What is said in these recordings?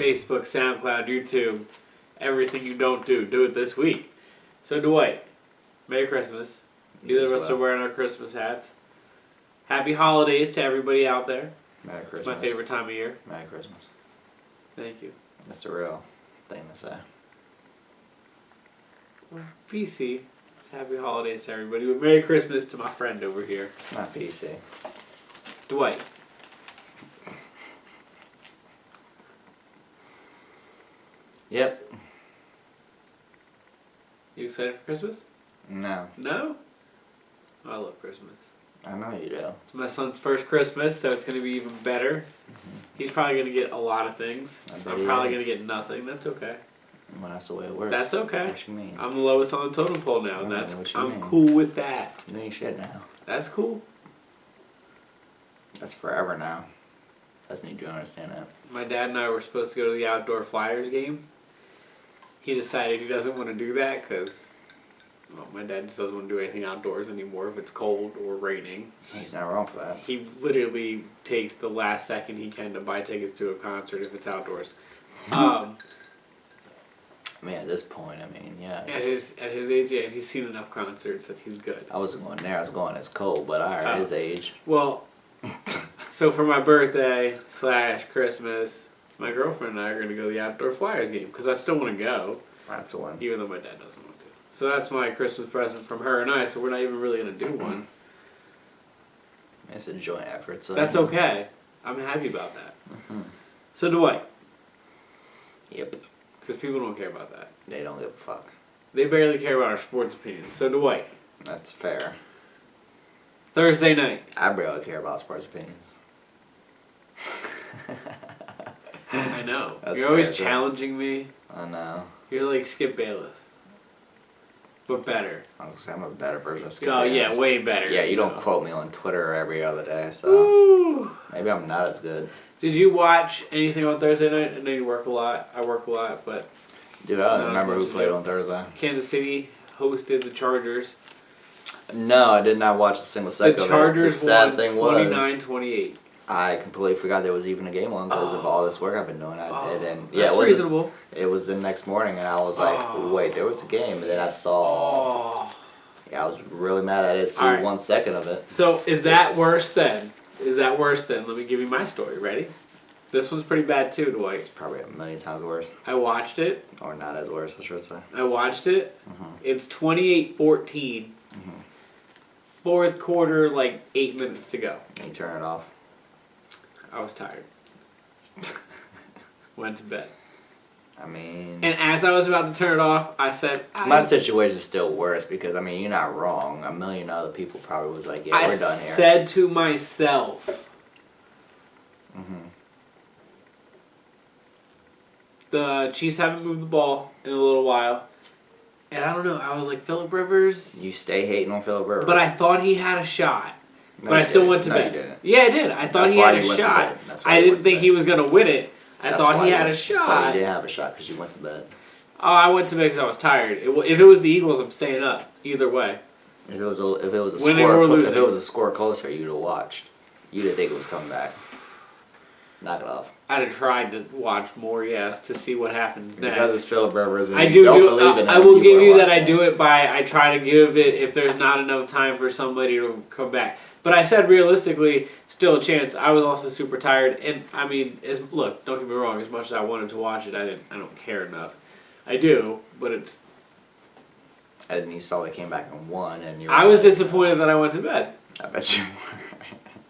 Facebook, SoundCloud, YouTube. Everything you don't do, do it this week. So, Dwight, Merry Christmas. Neither of us are wearing our Christmas hats. Happy holidays to everybody out there. Merry Christmas. It's my favorite time of year. Merry Christmas. Thank you. That's the real thing to say. PC. Happy holidays to everybody. But Merry Christmas to my friend over here. It's not PC. Dwight. Yep. You excited for Christmas? No. No? Oh, I love Christmas. I know you do. It's my son's first Christmas, so it's going to be even better. Mm-hmm. He's probably going to get a lot of things. I'm probably going to get nothing. That's okay. Well, that's the way it works. That's okay. What you mean? I'm the lowest on the totem pole now, and I'm mean. cool with that. You ain't shit now. That's cool. That's forever now. Doesn't need you to understand that. My dad and I were supposed to go to the outdoor Flyers game. He decided he doesn't want to do that because... Well, my dad just doesn't want to do anything outdoors anymore if it's cold or raining. He's not wrong for that. He literally takes the last second he can to buy tickets to a concert if it's outdoors. I mean, at this point, yeah. At his age, yeah, he's seen enough concerts that he's good. I wasn't going there. I was going, it's cold, but at his age. Well, so for my birthday / Christmas, my girlfriend and I are going to go to the outdoor Flyers game because I still want to go. That's the one. Even though my dad doesn't want to. So that's my Christmas present from her and I, so we're not even really going to do one. It's a joint effort. So that's okay. I'm happy about that. Mm-hmm. So Dwight. Yep. Because people don't care about that. They don't give a fuck. They barely care about our sports opinions. So Dwight. That's fair. Thursday night. I barely care about sports opinions. I know. That's You're always fair, challenging me. I know. You're like Skip Bayless. But better. I'm a better version of Skip Oh, Bayless. yeah, way better. Yeah, you don't quote me on Twitter every other day, so Woo. Maybe I'm not as good. Did you watch anything on Thursday night? I know you work a lot. I work a lot, but... Dude, I don't remember who played on Thursday. Kansas City hosted the Chargers. No, I did not watch a single second of it. The Chargers won 29-28. I completely forgot there was even a game on because of all this work I've been doing. That's reasonable. It was the next morning, and I was like, wait, there was a game. And then I saw... Yeah, I was really mad. I didn't see 1 second of it. So, is that worse then? Let me give you my story. Ready? This one's pretty bad too, Dwight. It's probably a million times worse. I watched it. Or not as worse, I should say. I watched it. Mm-hmm. It's 28-14. Mm-hmm. Fourth quarter, 8 minutes to go. And you turn it off. I was tired. Went to bed. I mean... And as I was about to turn it off, I said... My situation is still worse because, you're not wrong. A million other people probably was like, yeah, we're done here. I said to myself... The Chiefs haven't moved the ball in a little while. And I don't know, I was like, Phillip Rivers... You stay hating on Phillip Rivers. But I thought he had a shot. No, but I still went to bed. You didn't. Yeah, I did. I thought he had a shot. I didn't think he was going to win it. I thought he had a shot. So you didn't have a shot because you went to bed. Oh, I went to bed because I was tired. If it was the Eagles, I'm staying up. Either way. If it was a score closer, you'd have watched. You didn't think it was coming back. Knock it off. I'd have tried to watch more, yes, to see what happens next. Because it's Phillip Rivers and I will give you that I do it by, I try to give it if there's not enough time for somebody to come back. But I said realistically, still a chance. I was also super tired. And, look, don't get me wrong, as much as I wanted to watch it, I don't care enough. I do, but it's... And you saw they came back and won, and you were I was disappointed that I went to bed. I bet you were.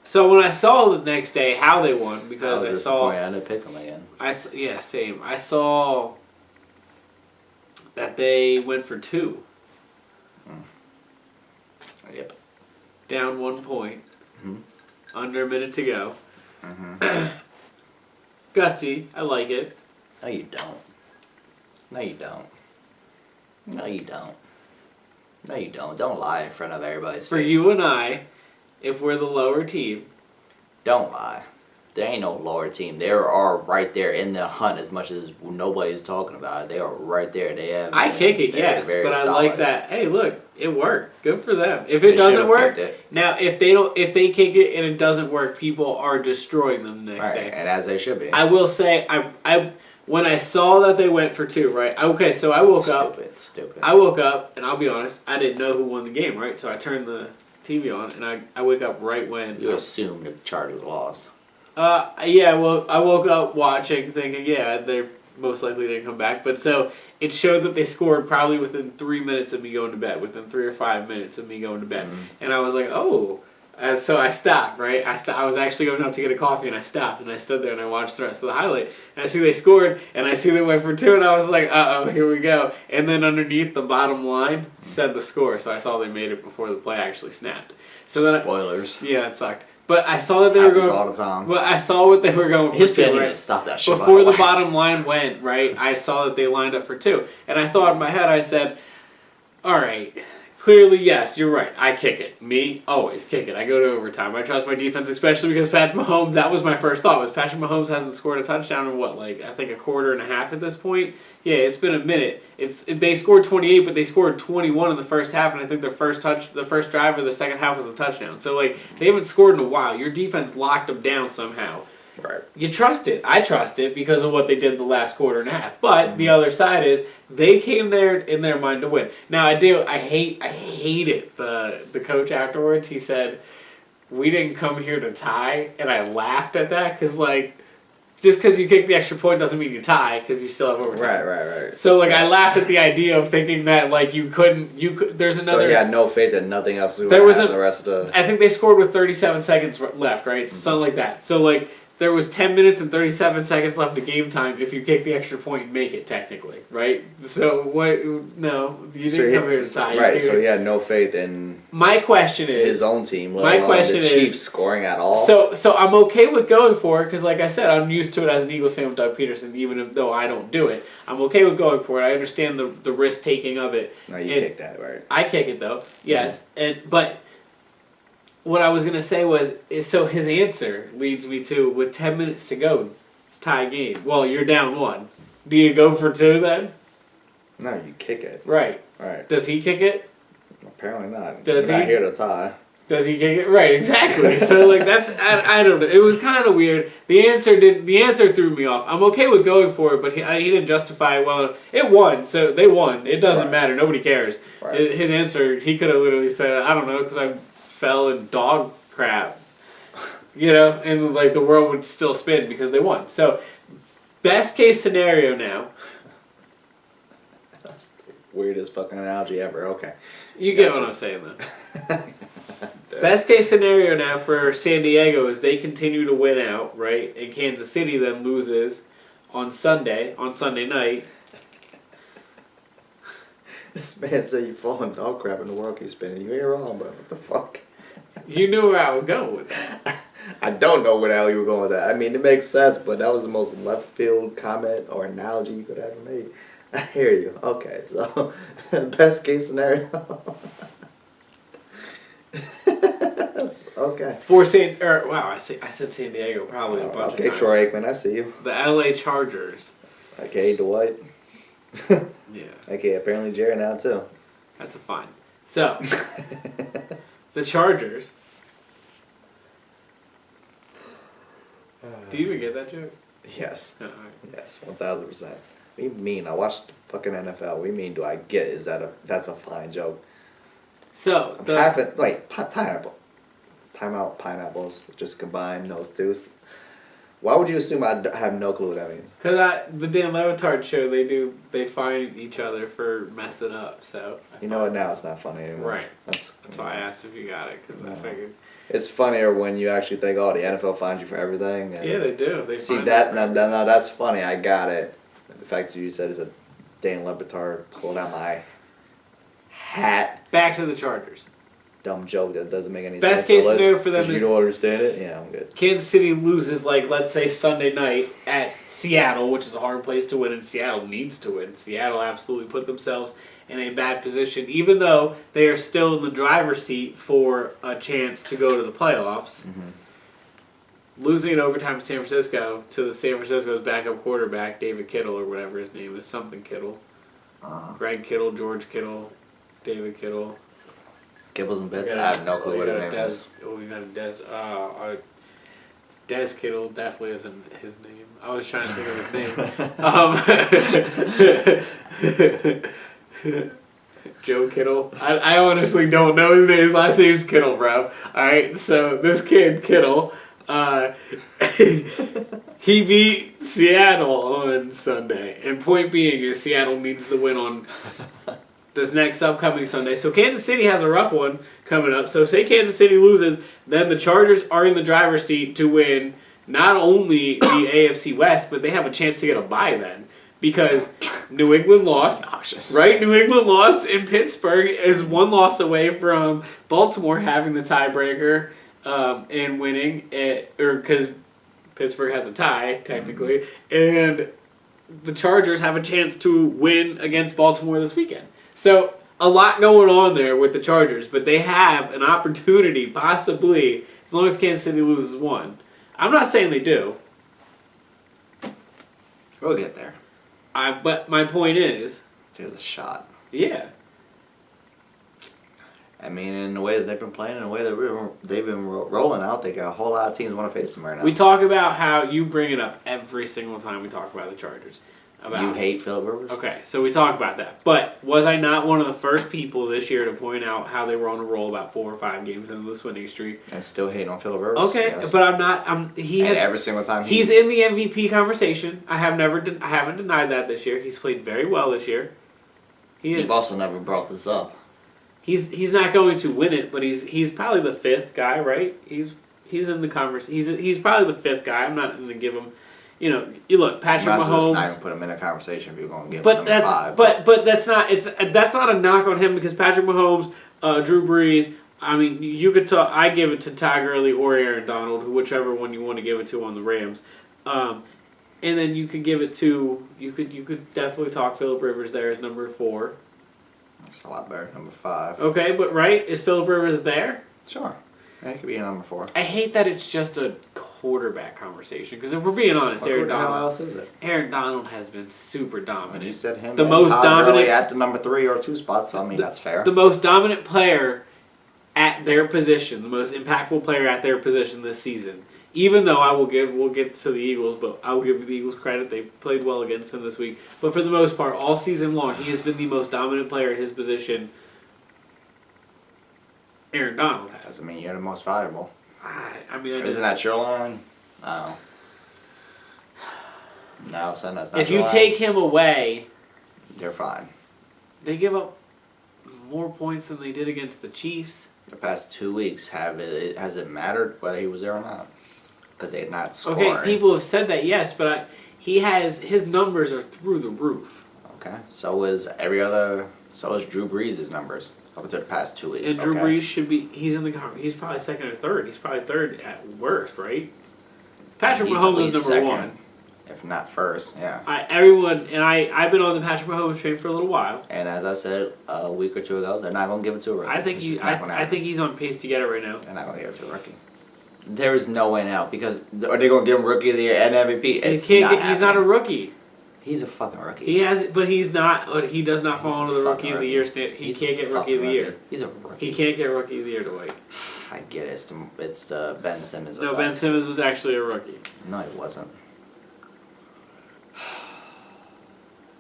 So when I saw the next day how they won, because I was disappointed. I didn't pick them again. Yeah, same. I saw that they went for 2. Yep. Down 1 point. Mm-hmm. Under a minute to go. Mm-hmm. Gutsy. I like it. No, you don't. No, you don't. No, you don't. No, you don't. Don't lie in front of everybody's face. For you and I, if we're the lower team. Don't lie. There ain't no lower team. They are right there in the hunt as much as nobody's talking about it. They are right there. They have. I kick it, yes, but I like that. Hey, look, it worked. Good for them. If it doesn't work, now if they kick it and it doesn't work, people are destroying them the next day. And as they should be. I will say, When I saw that they went for 2, right? Okay, so I woke up. Stupid. I woke up, and I'll be honest, I didn't know who won the game, right? So I turned the TV on, and I wake up right when... You assumed the Chargers lost. Yeah, well, I woke up watching, thinking, yeah, they most likely didn't come back. But so it showed that they scored probably within 3 minutes of me going to bed, within 3 or 5 minutes of me going to bed. And I was like, oh... so I stopped, right? I was actually going out to get a coffee, and I stopped, and I stood there, and I watched the rest of the highlight. And I see they scored, and I see they went for 2, and I was like, uh-oh, here we go. And then underneath the bottom line said the score, so I saw they made it before the play actually snapped. So then Spoilers. Yeah, it sucked. But I saw that they were going... all the time. Well, I saw what they were going for, His too, needs right? to stop that shit, Before the bottom line went, right, I saw that they lined up for 2. And I thought in my head, I said, all right... Clearly, yes, you're right. I kick it. Me, always kick it. I go to overtime. I trust my defense, especially because Patrick Mahomes, that was my first thought, was Patrick Mahomes hasn't scored a touchdown in I think a quarter and a half at this point? Yeah, it's been a minute. They scored 28, but they scored 21 in the first half, and I think the first drive of the second half was a touchdown. So, they haven't scored in a while. Your defense locked them down somehow. Right. You trust it. I trust it because of what they did the last quarter and a half. But the other side is they came there in their mind to win. Now I hate it. The coach afterwards, he said, "We didn't come here to tie," and I laughed at that because just because you kick the extra point doesn't mean you tie because you still have overtime. Right. So I laughed at the idea of thinking that there's another. So he had no faith that nothing else was going to happen the rest of the. I think they scored with 37 seconds left, right? Something like that. So there was 10 minutes and 37 seconds left of game time if you kick the extra point and make it, technically, right? So, what? No, you didn't come here to tie. Right, so he had no faith in my question is, his own team, let alone the Chiefs scoring at all. So I'm okay with going for it because, like I said, I'm used to it as an Eagles fan with Doug Peterson, even though I don't do it. I'm okay with going for it. I understand the risk-taking of it. No, you kick that, right? I kick it, though, yes. But... what I was going to say so his answer leads me to, with 10 minutes to go, tie game. Well, you're down 1. Do you go for 2 then? No, you kick it. Right. Right. Does he kick it? Apparently not. Does We're he? not here to tie. Does he kick it? Right, exactly. So that's, I don't know. It was kind of weird. The answer threw me off. I'm okay with going for it, but he didn't justify it well enough. It won, so they won. It doesn't matter. Nobody cares. Right. His answer, he could have literally said, I don't know, because I fell in dog crap, and the world would still spin because they won. So, best case scenario now. That's the weirdest fucking analogy ever. Okay. You get what I'm saying, though. Best case scenario now for San Diego is they continue to win out, right? And Kansas City then loses on Sunday night. This man said you fall in dog crap and the world keeps spinning. You ain't wrong, but what the fuck? You knew where I was going with that. I don't know where the hell you were going with that. I mean, it makes sense, but that was the most left field comment or analogy you could have ever made. I hear you. Okay, so best case scenario. Okay. I said San Diego probably a bunch of times. Okay, Troy Aikman, I see you. The LA Chargers. Okay, Dwight. Yeah. Okay, apparently Jarrett now too. That's a fine. So, the Chargers. Do you even get that joke? Yes. Oh, all right. Yes, 1000%. What do you mean? I watched fucking NFL. What do you mean? Do I get? That's a fine joke? So pineapple. Time out pineapples. Just combine those two. Why would you assume I have no clue what that means? Because the Dan Levitard show, they find each other for messing up. So you know what? Now it's not funny anymore. Right. That's why I asked if you got it because I figured. It's funnier when you actually think, oh, the NFL finds you for everything. And yeah, they do. They see find that. No, that's funny. I got it. The fact that you said it's a Dan Levitard pulled out my hat. Back to the Chargers. Dumb joke that doesn't make any sense. Best case scenario for them is you don't understand it. Yeah, I'm good. Kansas City loses, let's say Sunday night at Seattle, which is a hard place to win, and Seattle needs to win. Seattle absolutely put themselves in a bad position, even though they are still in the driver's seat for a chance to go to the playoffs. Mm-hmm. Losing in overtime to San Francisco, to the San Francisco's backup quarterback, David Kittle, or whatever his name is, something Kittle. Greg Kittle, George Kittle, David Kittle. Kibbles and bits. I have no clue what his name is. We got a Des. Des Kittle definitely isn't his name. I was trying to think of his name. Joe Kittle. I honestly don't know his name. His last name's Kittle, bro. Alright, so this kid, Kittle, he beat Seattle on Sunday. And point being is Seattle needs to win on this next upcoming Sunday. So Kansas City has a rough one coming up. So say Kansas City loses, then the Chargers are in the driver's seat to win not only the AFC West, but they have a chance to get a bye then. Because New England lost, right? New England lost, and Pittsburgh is one loss away from Baltimore having the tiebreaker and winning, because Pittsburgh has a tie, technically, and the Chargers have a chance to win against Baltimore this weekend. So a lot going on there with the Chargers, but they have an opportunity, possibly, as long as Kansas City loses one. I'm not saying they do. We'll get there. But my point is... There's a shot. Yeah. I mean, in the way that they've been playing, in the way that they've been rolling out, they got a whole lot of teams want to face them right now. We talk about how you bring it up every single time we talk about the Chargers. You hate Phillip Rivers? Okay, so we talk about that. But was I not one of the first people this year to point out how they were on a roll about 4 or 5 games into this winning streak? And still hating on Phillip Rivers? Okay, yes. But I'm not. Every single time he's in the MVP conversation. I haven't denied that this year. He's played very well this year. You've also never brought this up. He's not going to win it, but he's probably the 5th guy, right? He's in the conversation. He's probably the 5th guy. I'm not going to give him. You know, you look, Patrick Mahomes. Not even put him in a conversation if you're going to give him number 5. But that's not a knock on him because Patrick Mahomes, Drew Brees. I mean, you could talk. I give it to Ty Gurley or Aaron Donald, whichever one you want to give it to on the Rams. And then you could give it to you could definitely talk Phillip Rivers there as number 4. That's a lot better. Number 5. Okay, but right, is Phillip Rivers there? Sure. Yeah, it could be a number 4. I hate that it's just a quarterback conversation because if we're being honest, Aaron Donald. Who else is it? Aaron Donald has been super dominant. You said him. The most dominant at the number 3 or 2 spots. So I mean that's fair. The most dominant player at their position, the most impactful player at their position this season. Even though we'll get to the Eagles, but I will give the Eagles credit. They played well against them this week. But for the most part, all season long, he has been the most dominant player at his position. Aaron Donald has. Doesn't mean you're the most valuable. Isn't that your line? No. No, son, that's not if you take him away, they're fine. They give up more points than they did against the Chiefs. The past 2 weeks, has it mattered whether he was there or not? Because they're not scoring. Okay, people have said that, yes, but his numbers are through the roof. Okay, so is Drew Brees' numbers up until the past 2 weeks. And Drew Brees he's probably second or third. He's probably third at worst, right? Patrick Mahomes is number 1. If not first, yeah. I've been on the Patrick Mahomes train for a little while. And as I said a week or 2 ago, they're not going to give it to a rookie. I think he's on pace to get it right now. They're not going to give it to a rookie. There is no way now because are they going to give him Rookie of the Year and MVP? He's not a rookie. He's a fucking rookie. He's not. He does not fall into the Rookie of the Year stand. He can't get Rookie of the Year. He's a rookie. He can't get Rookie of the Year, Dwight. I get it. It's the Ben Simmons. No, Ben Simmons was actually a rookie. No, he wasn't.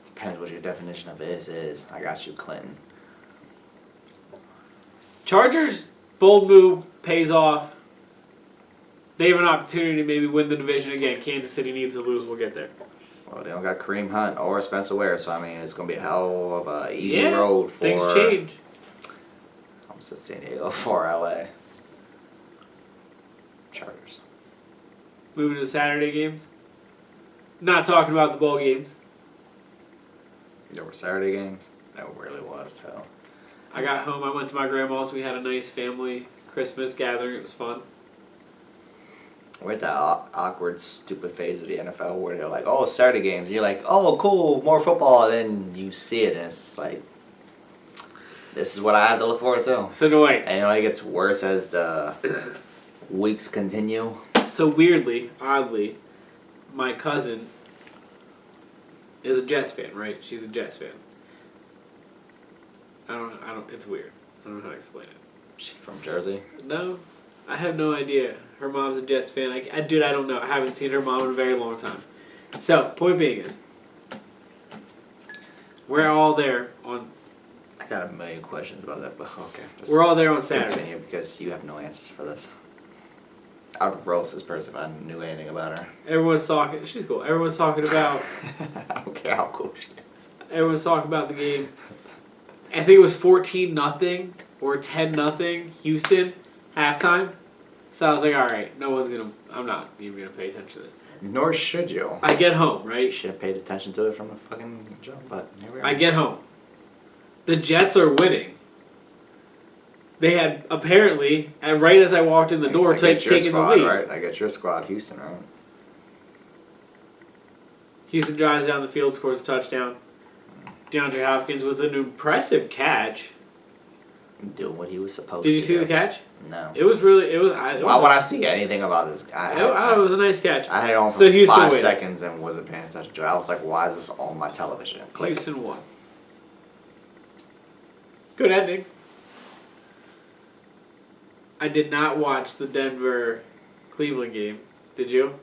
Depends what your definition of is. I got you, Clinton. Chargers, bold move, pays off. They have an opportunity to maybe win the division again. Kansas City needs to lose. We'll get there. Well, they don't got Kareem Hunt or Spencer Ware, so I mean, it's going to be a hell of a easy road for... things change. I'm to San Diego for LA. Chargers. Moving to the Saturday games. Not talking about the bowl games. There were Saturday games? That really was, hell. I got home. I went to my grandma's. We had a nice family Christmas gathering. It was fun. We're at that awkward, stupid phase of the NFL where they're like, oh, Saturday games. You're like, oh, cool, more football. And then you see it, and it's like, this is what I had to look forward to. So Dwight. And it gets worse as the weeks continue. So weirdly, oddly, my cousin is a Jets fan, right? She's a Jets fan. I don't, it's weird. I don't know how to explain it. She from Jersey? No. I have no idea. Her mom's a Jets fan. Dude, I don't know. I haven't seen her mom in a very long time. So, point being is, we're all there on... I got a million questions about that, but okay. We're all there on Saturday. Continue because you have no answers for this. I would roast this person if I knew anything about her. Everyone's talking... She's cool. Everyone's talking about... I don't care how cool she is. Everyone's talking about the game. I think it was 14-0 or 10-0 Houston halftime. So I was like, all right, no one's going to... I'm not even going to pay attention to this. Nor should you. I get home, You right? should have paid attention to it from the fucking jump, but here we are. I get home. The Jets are winning. They had apparently, and right as I walked in the door, taken the lead. Right? I get your squad, Houston, right? Houston drives down the field, scores a touchdown. DeAndre Hopkins with an impressive catch. Doing what he was supposed Did to you see do. the catch? No. It was really. Why would I see anything about this guy? It was a nice catch. I had it on for So Houston 5 wins. seconds and wasn't paying attention to it. I was like, why is this on my television? Click. Houston won. Good ending. I did not watch the Denver-Cleveland game. Did you?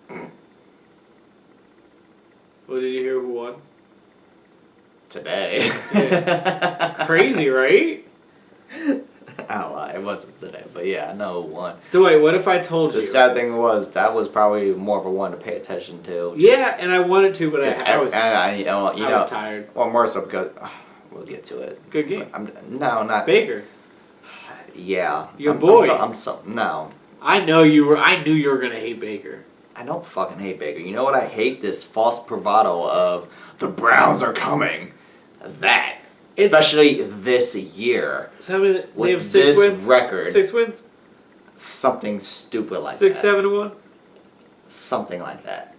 Well, did you hear who won? Today. Yeah. Crazy, right? I don't lie, it wasn't today, but yeah, I know who won. Dwight, what if I told The you? sad thing was that was probably more of a one to pay attention to. Yeah, and I wanted to, but I was tired. Well, more so because we'll get to it. Good game. No, not Baker. Yeah, Your boy. No. I knew you were gonna hate Baker. I don't fucking hate Baker. You know what I hate? This false bravado of the Browns are coming. That. Especially this year. So how many, they with have 6 this wins? record. 6 wins? Something stupid like 6, that. 7-1? Something like that.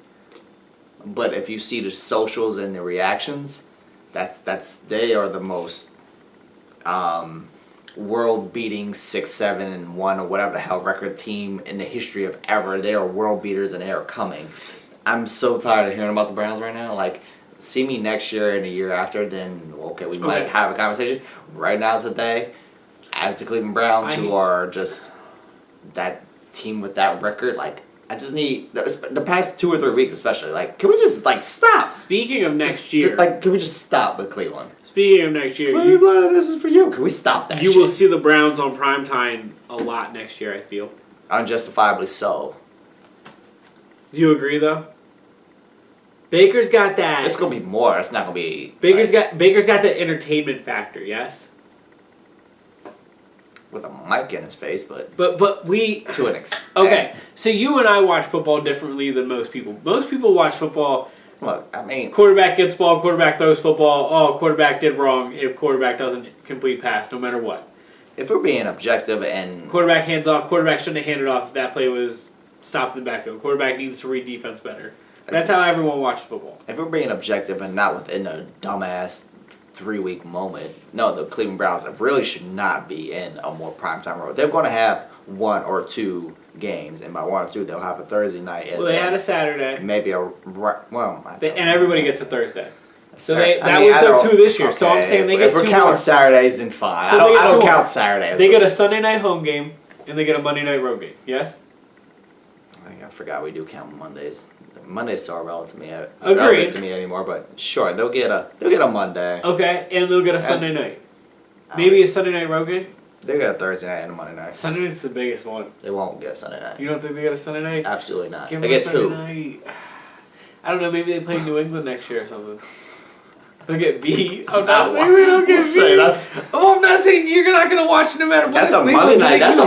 But if you see the socials and the reactions, they are the most world-beating 6-7-1 or whatever the hell record team in the history of ever. They are world beaters and they are coming. I'm so tired of hearing about the Browns right now. Like, see me next year and the year after, then okay, we might have a conversation. Right now, today, as the Cleveland Browns, who are just that team with that record, like, I just need the past 2 or 3 weeks, especially. Like, can we just stop? Speaking of next year, can we just stop with Cleveland? Speaking of next year, Cleveland, this is for you. Can we stop that? You will see the Browns on primetime a lot next year. I feel unjustifiably so. You agree, though? Baker's got that. It's gonna be more. It's not gonna be. Baker's got the entertainment factor. Yes. With a mic in his face, but we to an extent. Okay, so you and I watch football differently than most people. Most people watch football. Look, I mean, quarterback gets ball, quarterback throws football. Oh, quarterback did wrong if quarterback doesn't complete pass, no matter what. If we're being objective and quarterback hands off, quarterback shouldn't have handed off if that play was stopped in the backfield. Quarterback needs to read defense better. That's how everyone watches football. If we're being objective and not within a dumbass 3-week moment, no, the Cleveland Browns really should not be in a more primetime role. They're going to have 1 or 2 games, and by 1 or 2, they'll have a Thursday night. And they had a Saturday. Maybe and everybody gets a Thursday. So was their 2 this year. Okay, so I'm saying they get 2 more. If we're counting Saturdays, then fine. So I don't count Saturdays. They get a Sunday night home game, and they get a Monday night road game. Yes? I forgot we do count Mondays. Mondays are relevant to me anymore, but sure, they'll get a Monday. Okay, and they'll get a Sunday night. Maybe a Sunday night road game? They'll get a Thursday night and a Monday night. Sunday night's the biggest one. They won't get a Sunday night. You don't think they get a Sunday night? Absolutely not. Give they them get a Sunday who? Night. I don't know, maybe they play New England next year or something. They'll get beat. I'm not saying they don't get beat. I'm not saying you're not going to watch it no matter what. That's a Monday night. That's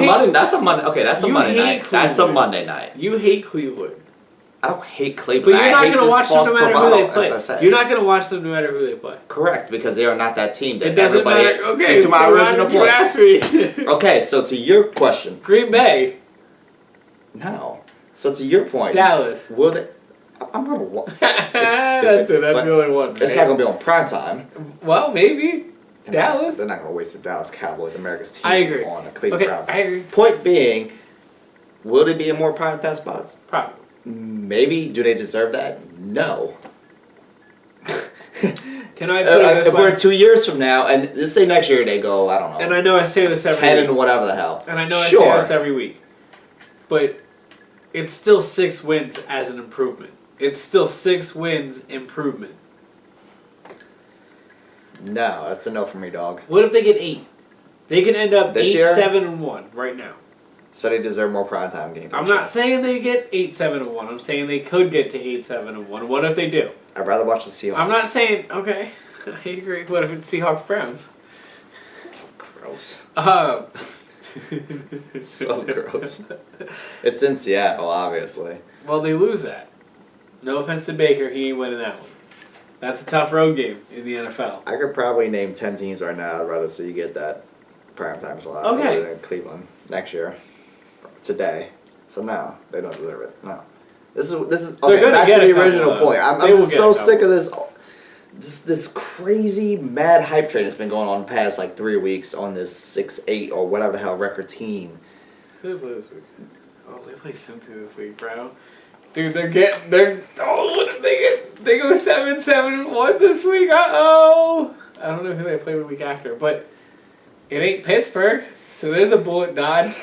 a Monday. Okay, that's a Monday night. That's a Monday night. You hate Cleveland. I don't hate Cleveland. But you're not going to watch them no matter who they play. As I said. You're not going to watch them no matter who they play. Correct, because they are not that team. It doesn't matter. Okay, to my original point. You asked me. Okay, so to your question. Green Bay. No. So to your point. Dallas. Will they? I'm going to watch. That's it. That's the only one. It's not going to be on primetime. Well, maybe. Dallas. They're not going to waste the Dallas Cowboys, America's team, I agree. on the Cleveland Browns. I agree. Point being, will they be in more primetime spots? Probably. Maybe. Do they deserve that? No. Can I put it this if way? we're 2 years from now, and let's say next year they go, I don't know. And I know I say this every 10 week. and whatever the hell. And I know Sure. I say this every week. But it's still 6 wins as an improvement. It's still 6 wins improvement. No, that's a no for me, dog. What if they get 8? They can end up This 8, year? 7, and 1 right now. So they deserve more primetime games. I'm not saying they get 8, 7, and 1. I'm saying they could get to 8, 7, and 1. What if they do? I'd rather watch the Seahawks. I'm not saying, okay, I agree. What if it's Seahawks Browns? Gross. It's So gross. It's in Seattle, obviously. Well, they lose that. No offense to Baker, he ain't winning that one. That's a tough road game in the NFL. I could probably name 10 teams right now. I'd rather see you get that primetime slot Okay. than Cleveland next year. Today. So no, they don't deserve it. No. This is They're okay. gonna Back get to a the couple, original though. point. I'm They will just get so a sick couple. of this crazy mad hype train that's been going on the past like 3 weeks on this 6-8 or whatever the hell record team. Who they play this week? Oh, they play Cincy this week, bro. Dude, what if they get? They go 7, 7, and 1 this week. Uh-oh. I don't know who they play the week after, but it ain't Pittsburgh, so there's a bullet dodged.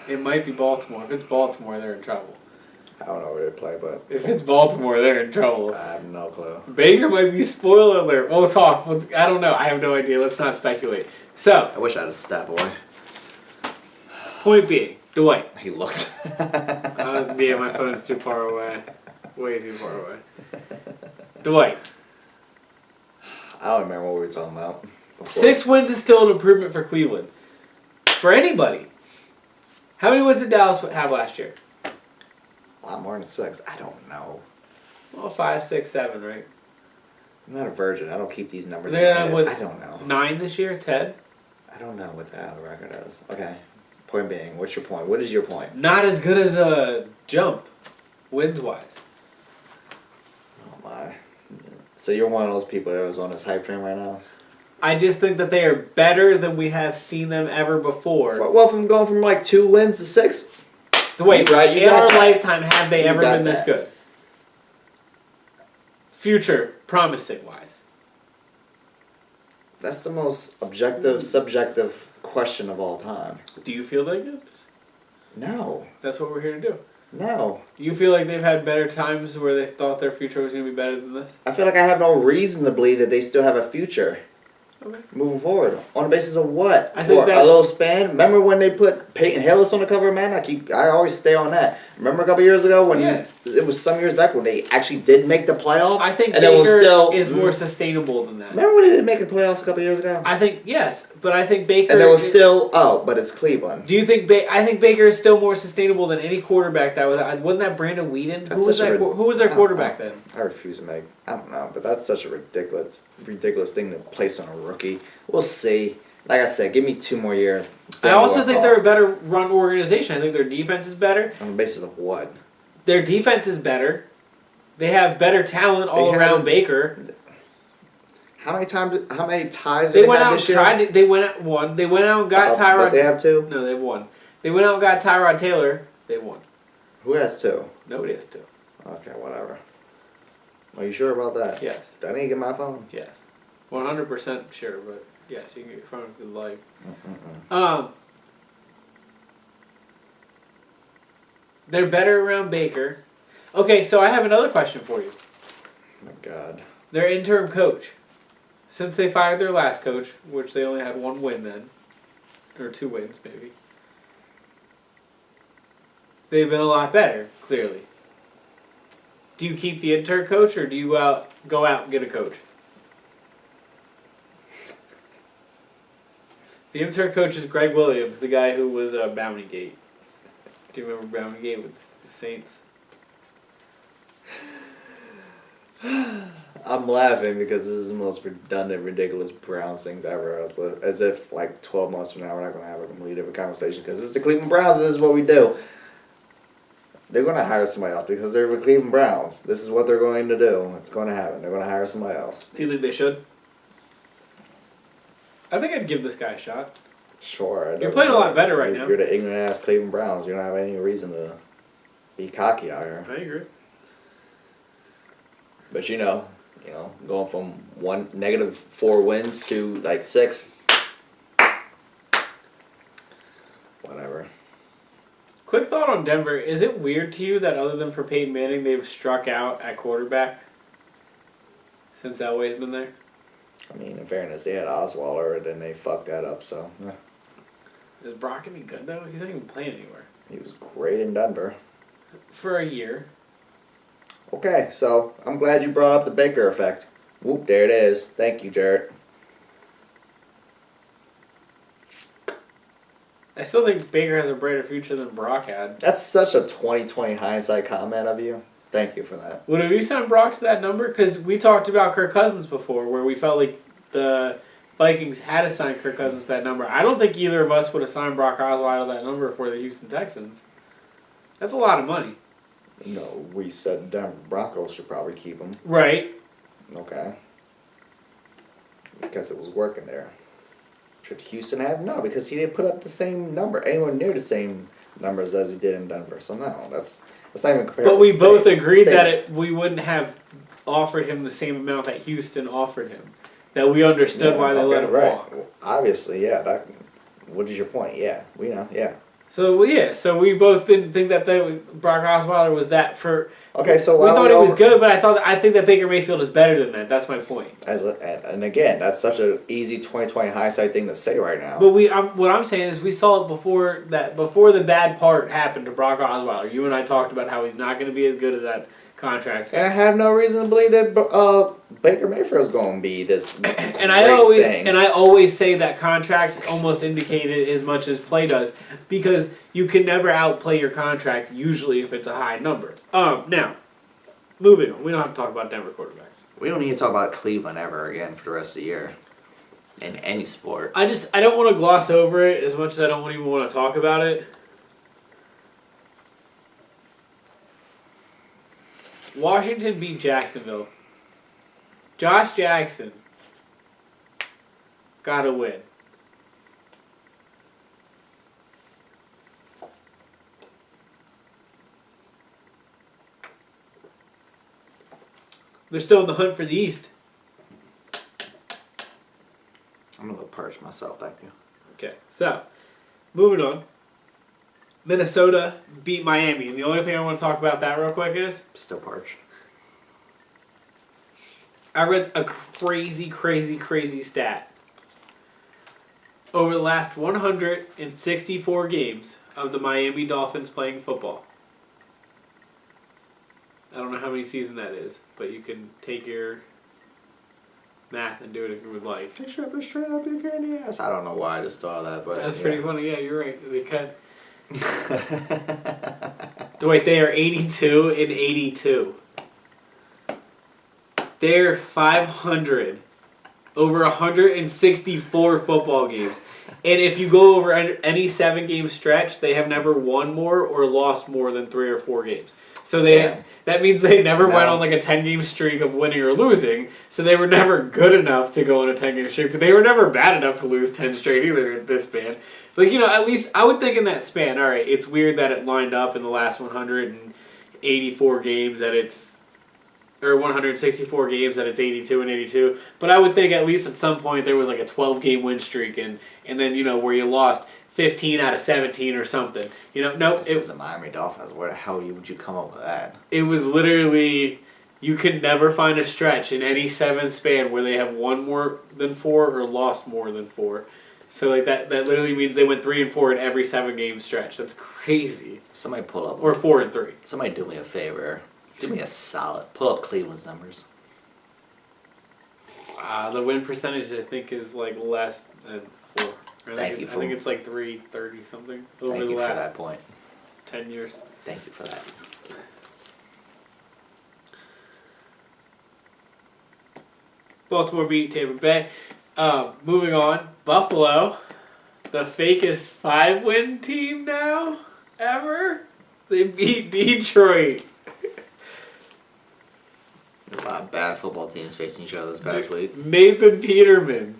It might be Baltimore. If it's Baltimore, they're in trouble. I don't know where they play, but If it's Baltimore, they're in trouble. I have no clue. Baker might be spoiler alert. We'll talk. I don't know. I have no idea. Let's not speculate. So, I wish I had a stat boy. point being, Dwight. He looked. Yeah, my phone's too far away. Way too far away. Dwight. I don't remember what we were talking about. Before. 6 wins is still an improvement for Cleveland. For anybody. How many wins did Dallas have last year? A lot more than 6. I don't know. Well, 5, 6, 7, right? I'm not a virgin. I don't keep these numbers They're in my head. with I don't know. 9 this year, Ted? I don't know what the hell the record is. Okay. Point being, what's your point? What is your point? Not as good as a jump, wins-wise. Oh my. So you're one of those people that was on this hype train right now? I just think that they are better than we have seen them ever before. Well, from going from like 2 wins to 6? Dwight, Right, you in got our that. lifetime, have they You ever got been this that. good? Future, promising-wise. That's the most objective, subjective question of all time. Do you feel like it? No. That's what we're here to do. No. Do you feel like they've had better times where they thought their future was going to be better than this? I feel like I have no reason to believe that they still have a future. Okay. Moving forward. On the basis of what? I think For that- a little span? Remember when they put Peyton Hillis on the cover, man? I always stay on that. Remember a couple years ago when Yeah. it was some years back when they actually did make the playoffs? I think and it was Baker still, is more sustainable than that. Remember when they didn't make the playoffs a couple years ago? I think, yes, but I think Baker... And there was still, but it's Cleveland. Do you think... I think Baker is still more sustainable than any quarterback that was... Wasn't that Brandon Whedon? That's Who was such a who was their quarterback then? I refuse to make. I don't know, but that's such a ridiculous thing to place on a rookie. We'll see. Like I said, give me 2 more years. I Then also we'll think talk. they're a better run organization. I think their defense is better. On the basis of what? Their defense is better. They have better talent all They around have- Baker. How many ties They did went have out this and year? tried. They went out one. They went out and got Don't Tyrod. they have 2? No, they've won. They went out and got Tyrod Taylor. They won. Who has 2? Nobody has 2. Okay, whatever. Are you sure about that? Yes. Do I need to get my phone? Yes. 100% sure, but yes, you can get your phone if you'd like. Mm-mm-mm. They're better around Baker. Okay, so I have another question for you. Oh my God. Their interim coach, since they fired their last coach, which they only had 1 win then, or 2 wins maybe, they've been a lot better, clearly. Do you keep the intern coach, or do you go out and get a coach? The intern coach is Greg Williams, the guy who was Bounty Gate. Do you remember Bounty Gate with the Saints? I'm laughing because this is the most redundant, ridiculous Browns things ever. As if like 12 months from now we're not going to have a completely different conversation because it's the Cleveland Browns and this is what we do. They're going to hire somebody else because they're the Cleveland Browns. This is what they're going to do. It's going to happen. They're going to hire somebody else. Do you think they should? I think I'd give this guy a shot. Sure. You're playing a lot better right now. You're the ignorant ass Cleveland Browns. You don't have any reason to be cocky out here. I agree. But you know, You know, going from -4 wins to like 6. Whatever. Quick thought on Denver. Is it weird to you that other than for Peyton Manning, they've struck out at quarterback since Elway's been there? I mean, in fairness, they had Osweiler, and then they fucked that up, so. Yeah. Is Brock any good, though? He's not even playing anywhere. He was great in Denver. For a year. Okay, so I'm glad you brought up the Baker effect. Whoop, there it is. Thank you, Jarrett. I still think Baker has a brighter future than Brock had. That's such a 2020 hindsight comment of you. Thank you for that. Would have you signed Brock to that number? Because we talked about Kirk Cousins before, where we felt like the Vikings had to sign Kirk Cousins to that number. I don't think either of us would have signed Brock Osweiler to that number for the Houston Texans. That's a lot of money. No, we said Denver Broncos should probably keep him. Right. Okay. Because it was working there. Should Houston have? No, because he didn't put up the same number, anywhere near the same numbers as he did in Denver. So no, that's not even comparable. But we both agreed that we wouldn't have offered him the same amount that Houston offered him. That we understood why they let him walk. Well, obviously, yeah. What is your point? Yeah, we know. Yeah. So we both didn't think that Brock Osweiler was that for. Okay, so we thought he was good, but I think that Baker Mayfield is better than that. That's my point. And again, that's such an easy 2020 hindsight thing to say right now. But what I'm saying is we saw it before the bad part happened to Brock Osweiler. You and I talked about how he's not going to be as good as that contract. And I have no reason to believe that Baker Mayfield's going to be this. And I always say that contracts almost indicate it as much as play does, because you can never outplay your contract usually if it's a high number. Now, moving on. We don't have to talk about Denver quarterbacks. We don't need to talk about Cleveland ever again for the rest of the year. In any sport. I don't want to gloss over it as much as I don't even want to talk about it. Washington beat Jacksonville. Josh Jackson got a win. They're still in the hunt for the East. I'm going to purge myself, thank you. Okay, so, moving on. Minnesota beat Miami. And the only thing I want to talk about that real quick is... Still parched. I read a crazy stat. Over the last 164 games of the Miami Dolphins playing football. I don't know how many seasons that is, but you can take your math and do it if you would like. They shove it straight up your candy ass. I don't know why I just thought of that, but... That's pretty funny. Yeah, you're right. They cut... Dwight, they are 82 and 82. They're 500 over 164 football games. And if you go over any 7-game stretch, they have never won more or lost more than 3 or 4 games. So that means they never went on like a 10-game streak of winning or losing. So they were never good enough to go on a 10-game streak, but they were never bad enough to lose 10 straight either in this span. Like, at least I would think in that span, all right, it's weird that it lined up in the last 184 games that it's, or 164 games that it's 82 and 82. But I would think at least at some point there was like a 12-game win streak and then, where you lost 15 out of 17 or something. Nope. This is the Miami Dolphins. Where the hell would you come up with that? It was literally, you could never find a stretch in any 7 span where they have won more than 4 or lost more than 4. So like that literally means they went 3 and 4 in every 7-game stretch. That's crazy. Somebody pull up. Or 4 and 3. Somebody do me a favor. Do me a solid. Pull up Cleveland's numbers. The win percentage I think is like less than 4. I think it's like 330 something over the last for that point. 10 years. Thank you for that. Baltimore beat Tampa Bay. Moving on, Buffalo, the fakest 5-win team now ever. They beat Detroit. A lot of bad football teams facing each other this past week. Nathan Peterman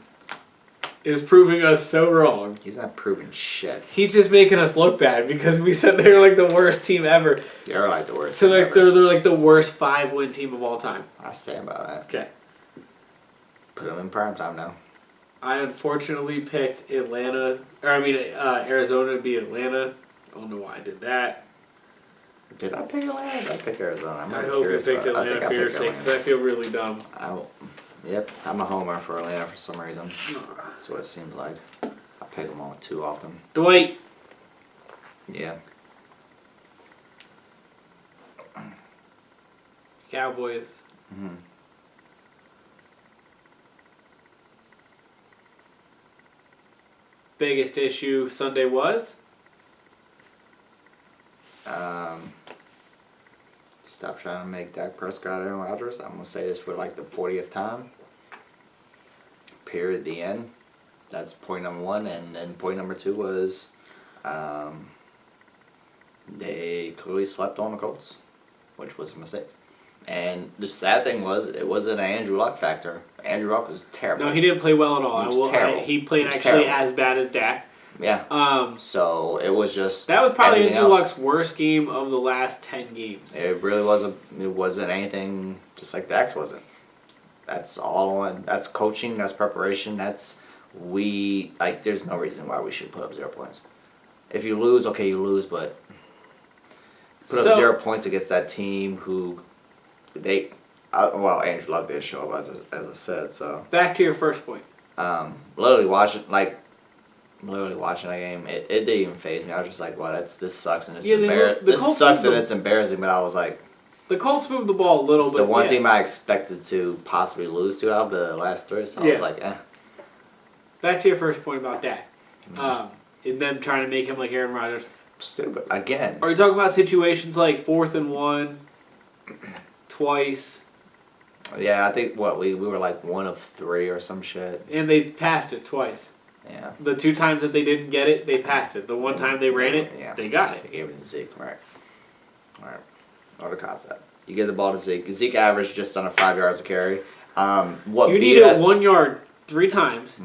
is proving us so wrong. He's not proving shit. He's just making us look bad because we said they were like the worst team ever. They're like the worst. So team like ever. they're like the worst 5-win team of all time. I stand by that. Okay. Put them in prime time now. I unfortunately picked Arizona to beat Atlanta. I don't know why I did that. Did I pick Atlanta? Did I pick Arizona? I'm I really hope you curious. picked I Atlanta think I for your picked sake because I feel really dumb. Yep, I'm a homer for Atlanta for some reason. That's what it seems like. I pick them all too often. Dwight. Yeah. Cowboys. Mm-hmm. Biggest issue Sunday was? Stop trying to make Dak Prescott Aaron Rodgers. I'm going to say this for like the 40th time. Period. The end. That's point number one. And then point number two was they clearly slept on the Colts, which was a mistake. And the sad thing was, it wasn't an Andrew Luck factor. Andrew Luck was terrible. No, he didn't play well at all. He was terrible. He played He was actually terrible. as bad as Dak. Yeah. So it was just That was probably everything Andrew else. Luck's worst game of the last 10 games. It really wasn't. It wasn't anything. Just like Dak's wasn't. That's all on. That's coaching. That's preparation. There's no reason why we should put up 0 points. If you lose, okay, you lose, but put up 0 points against that team who Andrew Luck did show up as I said. So Back to your first point. literally watching that game, it didn't even faze me. I was just like, "Wow, this sucks and it's embarrassing." This Colts sucks and moved it's embarrassing. But I was like, The Colts moved the ball a little it's bit. the one yeah. team I expected to possibly lose to out of the last three. So I was like, eh. Back to your first point about Dak. And them trying to make him like Aaron Rodgers. Stupid again. Are you talking about situations like 4th and 1, twice, Yeah, I think we were like 1 of 3 or some shit. and they passed it twice? Yeah. The 2 times that they didn't get it, they passed it. The 1 time they ran it, Yeah. they got it. They gave it to Zeke, right? Or the concept. You give the ball to Zeke. Zeke averaged just under 5 yards a carry. You needed 1 yard 3 times.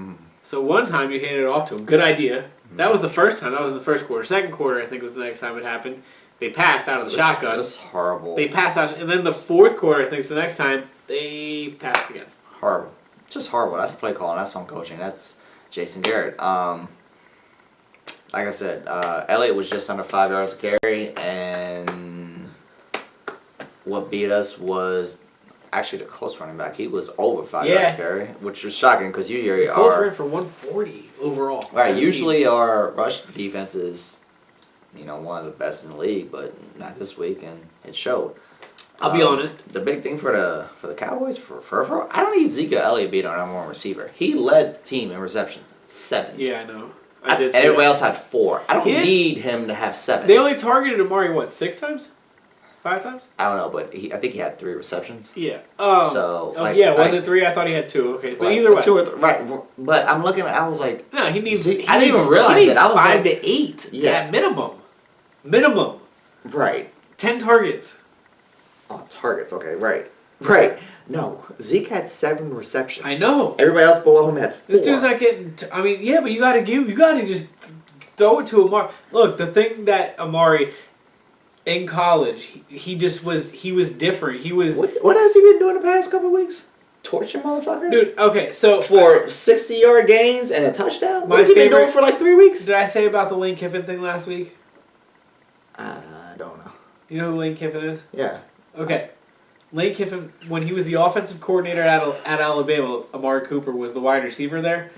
So 1 time you handed it off to him. Good idea. That was the first time. That was in the first quarter. Second quarter, I think, was the next time it happened. They passed out of the shotgun. That's horrible. They passed out. And then the fourth quarter, I think, is the next time, they passed again. Horrible. Just horrible. That's play calling. That's on coaching. That's Jason Garrett. Like I said, Elliott was just under 5 yards a carry, and what beat us was actually the Colts running back. He was over 5 yards a carry, which was shocking because usually Colts ran for 140 overall. right. Usually our rush defense is, one of the best in the league, but not this week, and it showed. I'll be honest. The big thing for the Cowboys for I don't need Zeke or Elliott beat our number one receiver. He led the team in receptions, 7. Yeah, I know. I did. And everybody else had 4. I don't need him to have 7. They only targeted Amari 6 times, 5 times? I don't know, but I think he had 3 receptions. Yeah. Was it 3? I thought he had 2. Okay, but right, either way. 2 or 3, right? But I'm looking at. I was like, No, he needs. Zeke, I didn't even realize it. I was 5 like, to 8 yeah. at minimum. Right. 10 targets. Oh, targets. Okay, right. No, Zeke had 7 receptions. I know. Everybody else below him had 4. This dude's not getting. But you gotta just throw it to Amari. Look, the thing that Amari in college, he was different. He was. What has he been doing the past couple of weeks? Torching motherfuckers. Dude, okay, so for 60-yard gains and a touchdown. What My has he been favorite- doing for like 3 weeks? Did I say about the Lane Kiffin thing last week? I don't know. You know who Lane Kiffin is? Yeah. Okay. Lane Kiffin, when he was the offensive coordinator at Alabama, Amari Cooper was the wide receiver there.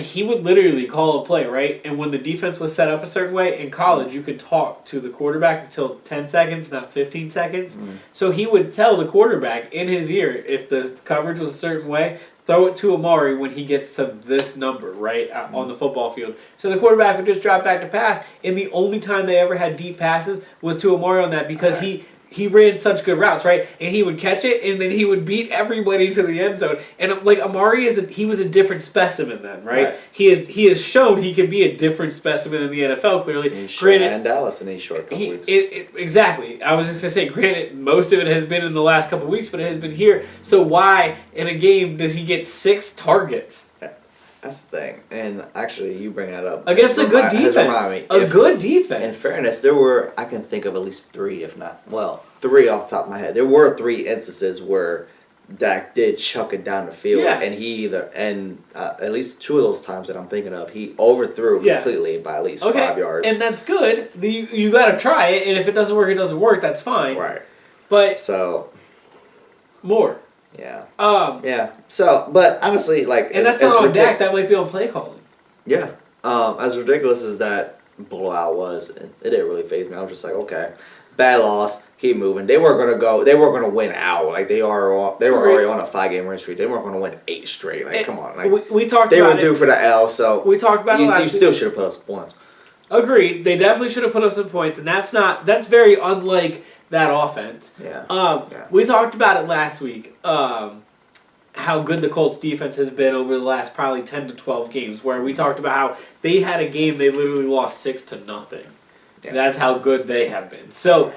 He would literally call a play, right? And when the defense was set up a certain way, in college, you could talk to the quarterback until 10 seconds, not 15 seconds. So he would tell the quarterback in his ear, if the coverage was a certain way, throw it to Amari when he gets to this number, right, on the football field. So the quarterback would just drop back to pass, and the only time they ever had deep passes was to Amari on that because he ran such good routes, right? And he would catch it, and then he would beat everybody to the end zone. And like Amari he was a different specimen then, right? He has shown he can be a different specimen in the NFL. Clearly, He's granted in Dallas in these short couple weeks. Exactly. I was just gonna say, granted, most of it has been in the last couple weeks, but it has been here. So why in a game does he get 6 targets? That's the thing. And actually, you bring that up. Against a good defense. Good defense. In fairness, there were, I can think of at least 3, if not, well, 3 off the top of my head. There were 3 instances where Dak did chuck it down the field, and at least 2 of those times that I'm thinking of, he overthrew completely by at least 5 yards. And that's good. You got to try it, and if it doesn't work, it doesn't work. That's fine. Right. But so more. Yeah. Yeah. So, but honestly, like, and that's not on Dak. That might be on play calling. Yeah. As ridiculous as that blowout was, it didn't really faze me. I was just like, okay, bad loss. Keep moving. They weren't gonna win out. Like they were already on a 5-game win streak. They weren't gonna win 8 straight. Like come on. Like we talked. They were due for the L. So we talked about it last week. You still should have put up some points. Agreed. They definitely should have put up some points, and that's very unlike that offense. Yeah. We talked about it last week. How good the Colts defense has been over the last probably 10 to 12 games, where we talked about how they had a game they literally lost 6-0. Yeah. That's how good they have been. So,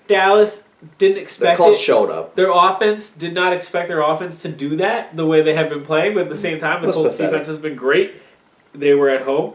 Dallas didn't expect the Colts it. showed up. Their offense did not expect their offense to do that the way they have been playing, but at the same time, the Colts defense has been great. They were at home.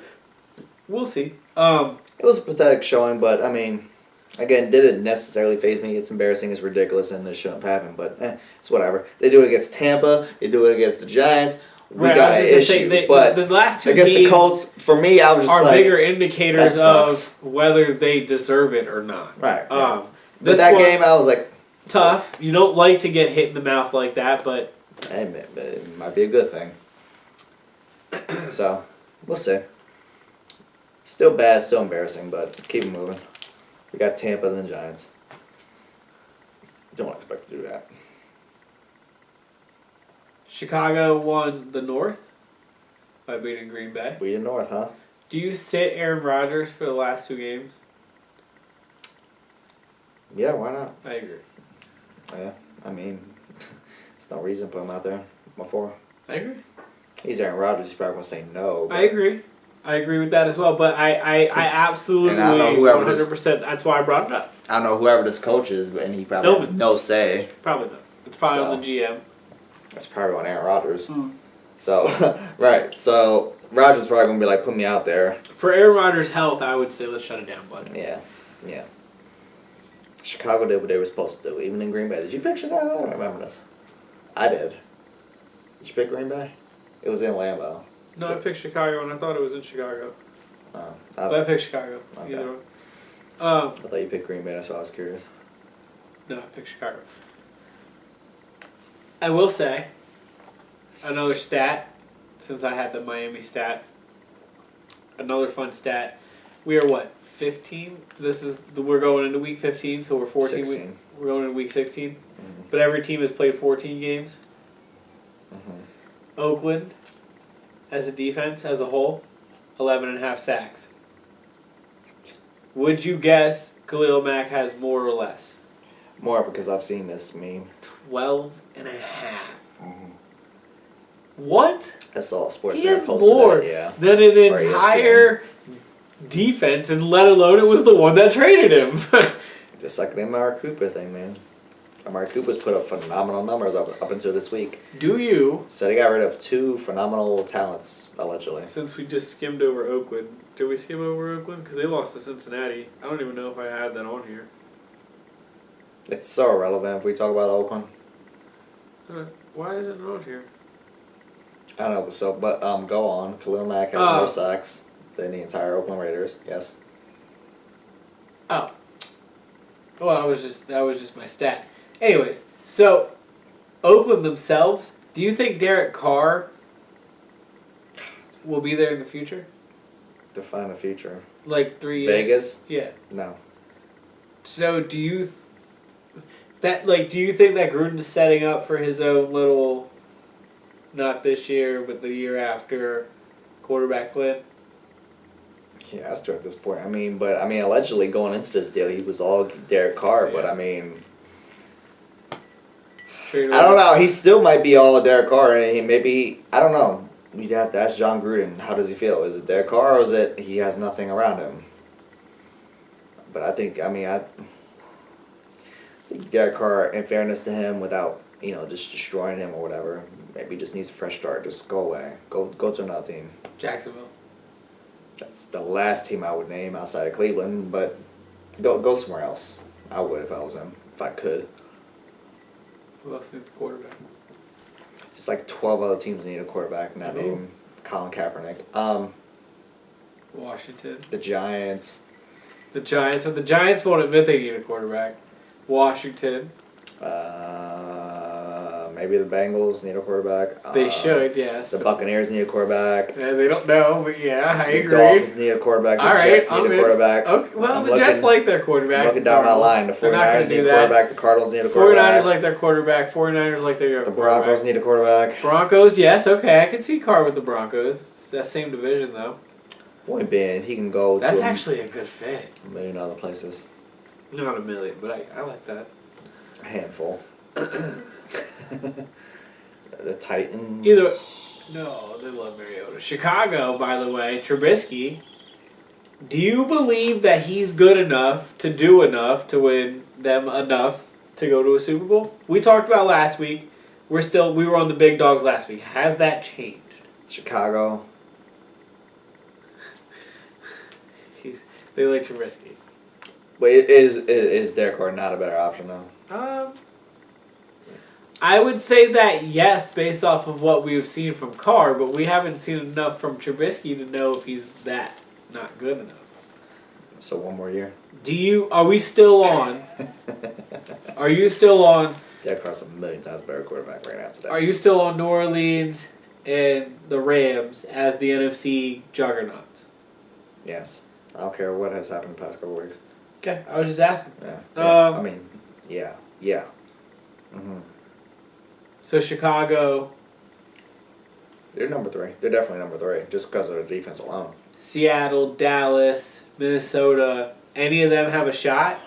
We'll see. It was a pathetic showing, but I mean, again, didn't necessarily faze me. It's embarrassing, it's ridiculous, and it shouldn't have happened, but it's whatever. They do it against Tampa, they do it against the Giants. We got an issue, but the last 2 against games the Colts, for me, I was just are like, bigger indicators of whether they deserve it or not. Right. Yeah. But that game, I was like, tough. You don't like to get hit in the mouth like that, but it might be a good thing. So, we'll see. Still bad, still embarrassing, but keep it moving. We got Tampa and the Giants. Don't expect to do that. Chicago won the North by beating Green Bay. We the North, huh? Do you sit Aaron Rodgers for the last 2 games? Yeah, why not? I agree. Yeah, I mean, there's no reason to put him out there before. I agree. He's Aaron Rodgers. He's probably going to say no. I agree. I agree with that as well, but I absolutely, and I know 100%, that's why I brought it up. I don't know whoever this coach is, and he probably has no say. Probably not. It's probably on the GM. It's probably on Aaron Rodgers. So, right. So, Rodgers probably going to be like, put me out there. For Aaron Rodgers' health, I would say let's shut it down, bud. Yeah. Chicago did what they were supposed to do, even in Green Bay. Did you pick Chicago? I don't remember this. I did. Did you pick Green Bay? It was in Lambeau. No, I picked Chicago, and I thought it was in Chicago. But I picked Chicago. Okay. Either one. I thought you picked Green Bay, that's why I was curious. No, I picked Chicago. I will say, another stat, since I had the Miami stat, another fun stat. We are what, 15? We're going into week 15, so we're 14. 16. We're going into week 16. But every team has played 14 games. Oakland, as a defense, as a whole, 11.5 sacks. Would you guess Khalil Mack has more or less? More, because I've seen this meme. 12.5. What? That's all sports. He has more than an entire defense, and let alone it was the one that traded him. Just like the Amari Cooper thing, man. Amari Cooper's put up phenomenal numbers up until this week. Do you? So they got rid of 2 phenomenal talents, allegedly. Since we just skimmed over Oakland. Did we skim over Oakland? Because they lost to Cincinnati. I don't even know if I had that on here. It's so irrelevant if we talk about Oakland. Why is it not on here? I don't know, but go on. Khalil Mack has more sacks than the entire Oakland Raiders. Yes. Oh. Well, that was just my stat. Anyways, so Oakland themselves, do you think Derek Carr will be there in the future? Define the future. Like 3 years? Vegas? Yeah. No. So do you think that Gruden's setting up for his own little, not this year, but the year after, quarterback plan? He has to at this point. I mean, allegedly going into this deal, he was all Derek Carr, Yeah. but I mean, I don't know. He still might be all Derek Carr, and he maybe, I don't know. We'd have to ask John Gruden. How does he feel? Is it Derek Carr, or is it he has nothing around him? But I think Derek Carr, in fairness to him, without just destroying him or whatever. Maybe he just needs a fresh start. Just go away. Go to another team. Jacksonville. That's the last team I would name outside of Cleveland, but go somewhere else. I would if I was him, if I could. Who else needs a quarterback? Just like 12 other teams need a quarterback, not Who? name Colin Kaepernick. Washington. The Giants. The Giants. But the Giants won't admit they need a quarterback. Washington. Maybe the Bengals need a quarterback. They should, yes. The Buccaneers need a quarterback. Yeah, they don't know, but yeah, I The agree. Dolphins need a quarterback. The All right, Jets I'm need a in. quarterback. Okay, well, I'm the Jets looking- like their quarterback. Looking down my Cardinals. line, the They're not 49ers gonna need do a that. quarterback. The Cardinals need a 49ers quarterback. like their quarterback. 49ers like their The quarterback. Broncos need a quarterback. Broncos, yes, okay. I can see Carr with the Broncos. It's that same division, though. Point being, he can go That's to actually a good fit. a million other places. Not a million, but I like that. A handful. The Titans. Either. No, they love Mariota. Chicago, by the way, Trubisky. Do you believe that he's good enough to do enough to win them enough to go to a Super Bowl? We talked about last week. We were on the big dogs last week. Has that changed? Chicago. They like Trubisky. But is Derek Carr not a better option though? I would say that yes, based off of what we've seen from Carr, but we haven't seen enough from Trubisky to know if he's that not good enough. So one more year. Are we still on? Are you still on? Derek Carr's a million times better quarterback right now today. Are you still on New Orleans and the Rams as the NFC juggernauts? Yes. I don't care what has happened the past couple of weeks. Okay, I was just asking. Yeah. I mean, yeah. Mm-hmm. So Chicago, They're number 3. They're definitely number 3 just because of their defense alone. Seattle, Dallas, Minnesota, any of them have a shot?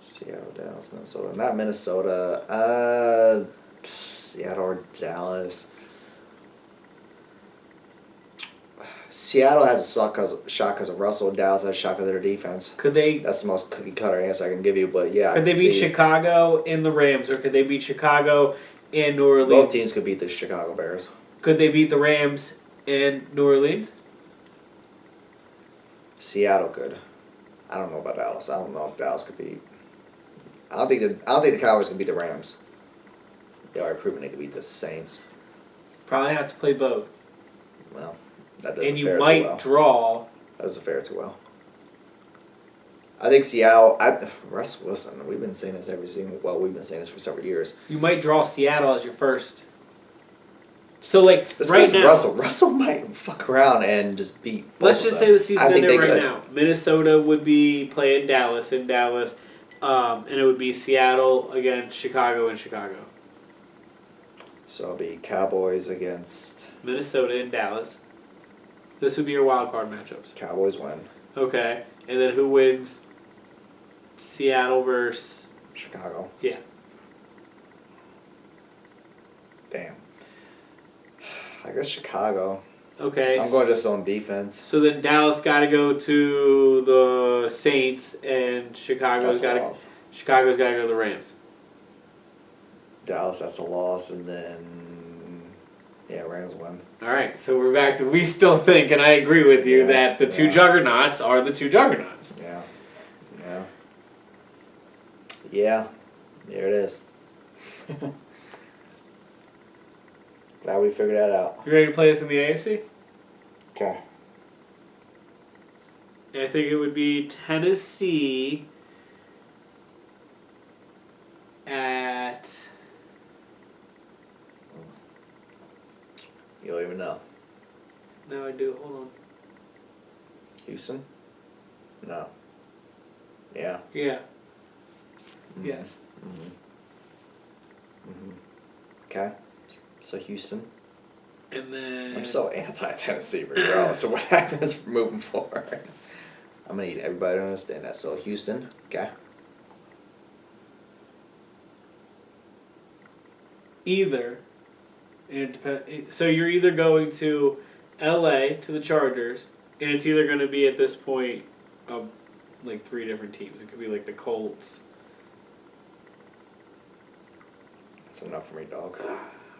Seattle, Dallas, Minnesota. Not Minnesota. Seattle or Dallas. Seattle has a shot because of Russell. Dallas has a shot because of their defense. Could they? That's the most cookie cutter answer I can give you, but yeah. Could they beat Chicago and the Rams, or could they beat Chicago and New Orleans? Both teams could beat the Chicago Bears. Could they beat the Rams and New Orleans? Seattle could. I don't know about Dallas. I don't know if Dallas could beat. I don't think the Cowboys can beat the Rams. They already proven they could beat the Saints. Probably have to play both. Well, that doesn't And you fare might too well. draw. That doesn't fare too well. I think Seattle. Russ Wilson. We've been saying this we've been saying this for several years. You might draw Seattle as your first. So like This right now, Russell might fuck around and just beat. let's just say the season ended right could. now. Minnesota would be playing Dallas in Dallas, and it would be Seattle against Chicago in Chicago. So it'll be Cowboys against Minnesota and Dallas. This would be your wild card matchups. Cowboys win. Okay, and then who wins? Seattle versus Chicago. Yeah. Damn. I guess Chicago. Okay. I'm going just on defense. So then Dallas got to go to the Saints, and Chicago's got to go to the Rams. Dallas, that's a loss, and then Rams win. All right, so we're back to we still think, and I agree with you, Yeah, that the two yeah. juggernauts are the two juggernauts. Yeah, there it is. Glad we figured that out. You ready to play this in the AFC? Okay. I think it would be Tennessee at... You don't even know. No, I do. Hold on. Houston? No. Yeah. Yeah. Mhm. Yes. Okay. So Houston. And then... I'm so anti-Tennessee, regardless of what happens moving forward. I'm going to need everybody to understand that. So Houston. Okay. Either. And it depends. So you're either going to LA to the Chargers, and it's either going to be at this point like 3 different teams. It could be like the Colts. That's enough for me, dog.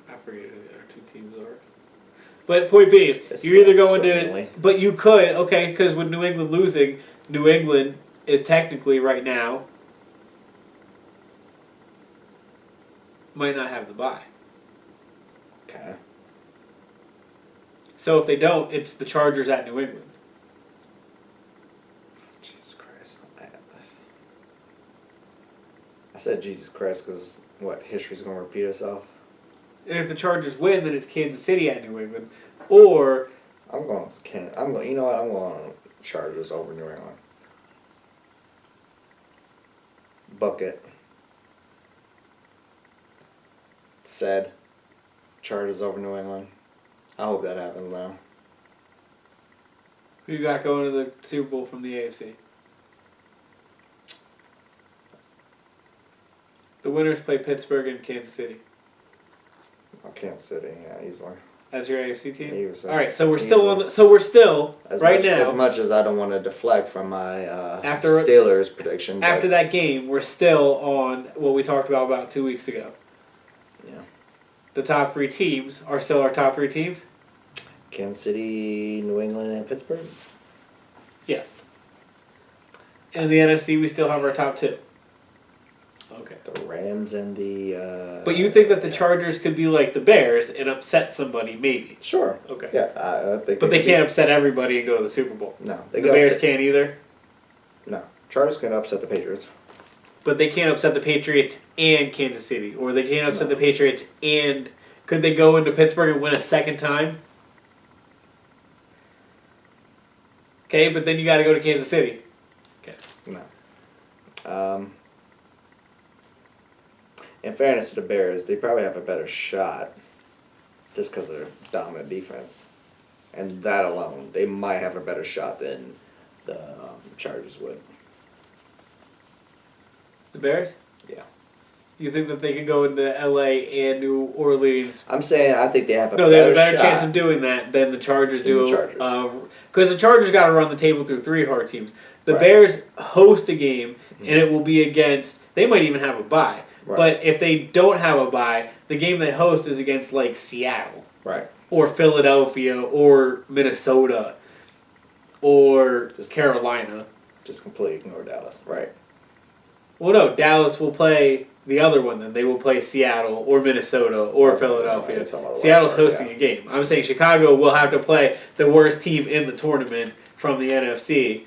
I forget who the other two teams are. But point being is, It's you're either not going swimmingly. to, but you could, okay, because with New England losing, New England is technically right now might not have the bye. Okay. So if they don't, it's the Chargers at New England. Jesus Christ. I said Jesus Christ because, what, history's going to repeat itself? And if the Chargers win, then it's Kansas City at New England. Or You know what? I'm going Chargers over New England. Bucket. Said. Chargers over New England. I hope that happens now. who you got going to the Super Bowl from the AFC? The winners play Pittsburgh and Kansas City. Kansas City, yeah, easily. That's your AFC team? Easily. All right, so we're still on. So we're still right now. As much as I don't want to deflect from my After- Steelers prediction. After but, that game, we're still on what we talked about 2 weeks ago. Yeah. The top three teams are still our top three teams? Kansas City, New England, and Pittsburgh. Yes. In the NFC, we still have our top two. Okay. The Rams and the. But you think that the Chargers could be like the Bears and upset somebody, maybe? Sure. Okay. Yeah, I think. But they can't upset everybody and go to the Super Bowl. No, The Bears can't either. No, Chargers can upset the Patriots. But they can't upset the Patriots and Kansas City, or they can't upset the Patriots and could they go into Pittsburgh and win a second time? Okay, but then you got to go to Kansas City. Okay. No. In fairness to the Bears, they probably have a better shot just because of their dominant defense. And that alone, they might have a better shot than the Chargers would. The Bears? Yeah. You think that they could go into LA and New Orleans? I'm saying I think they have a No, they have a better shot. chance of doing that than the Chargers Than do. the Chargers. Because the Chargers got to run the table through three hard teams. The Right. Bears host a game, and it will be against. They might even have a bye. Right. But if they don't have a bye, the game they host is against like Seattle Right. or Philadelphia or Minnesota or Carolina. Just completely ignore Dallas. Right. Well, no, Dallas will play the other one. Then they will play Seattle or Minnesota or Okay, Philadelphia. right, about the Seattle's wild card, hosting a game. I'm saying Chicago will have to play the worst team in the tournament from the NFC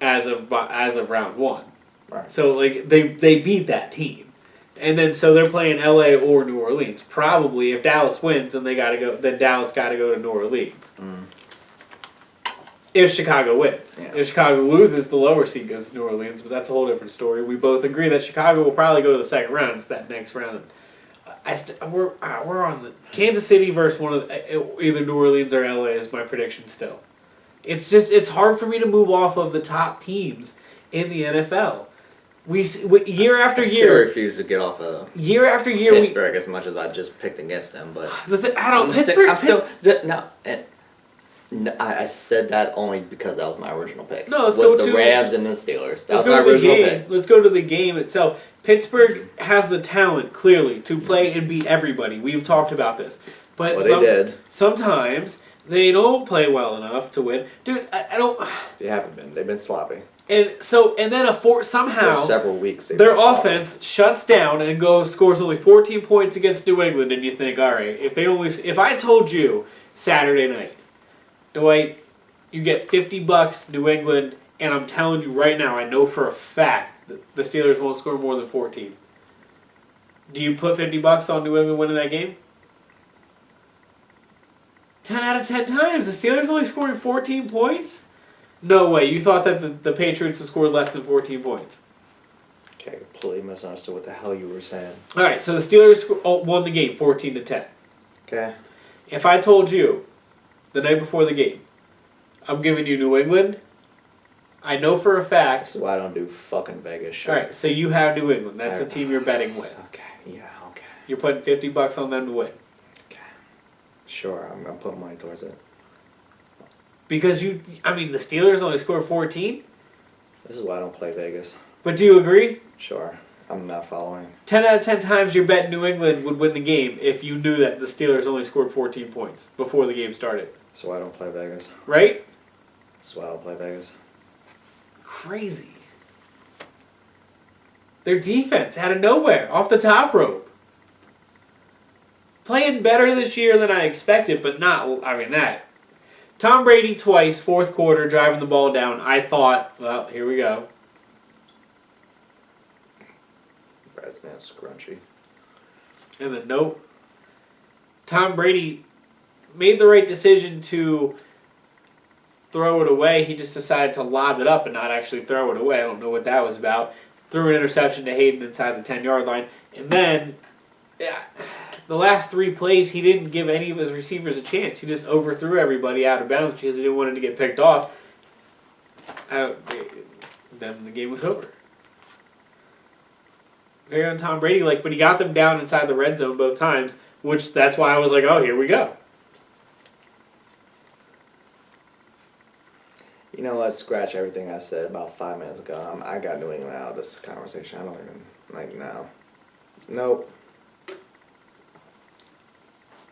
as of round one. Right. So like they beat that team, and then so they're playing LA or New Orleans. Probably if Dallas wins, then they got to go. Then Dallas got to go to New Orleans. If Chicago wins. Yeah. If Chicago loses, the lower seed goes to New Orleans, but that's a whole different story. We both agree that Chicago will probably go to the second round. It's that next round. We're on the Kansas City versus one of either New Orleans or LA is my prediction still. It's hard for me to move off of the top teams in the NFL. We year after I still year, refuse to get off of year after year, Pittsburgh as much as I just picked against them, but I don't. Pittsburgh. I said that only because that was my original pick. No, let's was go the to Rams and the Steelers. That was Let's go my to the original game. pick. Let's go to the game itself. Pittsburgh has the talent, clearly, to play and beat everybody. We've talked about this. But Well, they did. Sometimes they don't play well enough to win. Dude, I don't... They haven't been. They've been sloppy. And then somehow... For several weeks. they've Their been sloppy. offense shuts down and scores only 14 points against New England, and you think, all right, if I told you Saturday night, Dwight, you get $50 New England, and I'm telling you right now, I know for a fact that the Steelers won't score more than 14. Do you put $50 on New England winning that game? 10 out of 10 times. The Steelers only scoring 14 points? No way. You thought that the Patriots would score less than 14 points. Okay, I completely misunderstood what the hell you were saying. All right, so the Steelers won the game 14-10. Okay. If I told you the night before the game, I'm giving you New England, I know for a fact. That's why I don't do fucking Vegas shit. All right, so you have New England. That's a team you're betting with. Okay, yeah, okay. You're putting $50 on them to win. Okay. Sure, I'm putting money towards it. Because the Steelers only scored 14. This is why I don't play Vegas. But do you agree? Sure. I'm not following. 10 out of 10 times your bet New England would win the game if you knew that the Steelers only scored 14 points before the game started. So I don't play Vegas. Right? So I don't play Vegas. Crazy. Their defense out of nowhere, off the top rope. Playing better this year than I expected, but not, that. Tom Brady twice, fourth quarter, driving the ball down. I thought, well, here we go. Brad's man scrunchy. And then nope. Tom Brady made the right decision to throw it away. He just decided to lob it up and not actually throw it away. I don't know what that was about. Threw an interception to Hayden inside the 10-yard line. And then the last 3 plays, he didn't give any of his receivers a chance. He just overthrew everybody out of bounds because he didn't want it to get picked off. Then the game was over. Very on Tom Brady, but he got them down inside the red zone both times, which that's why I was like, oh, here we go. You know what? Scratch everything I said about 5 minutes ago. I got New England out of this conversation. I don't even now. Nope.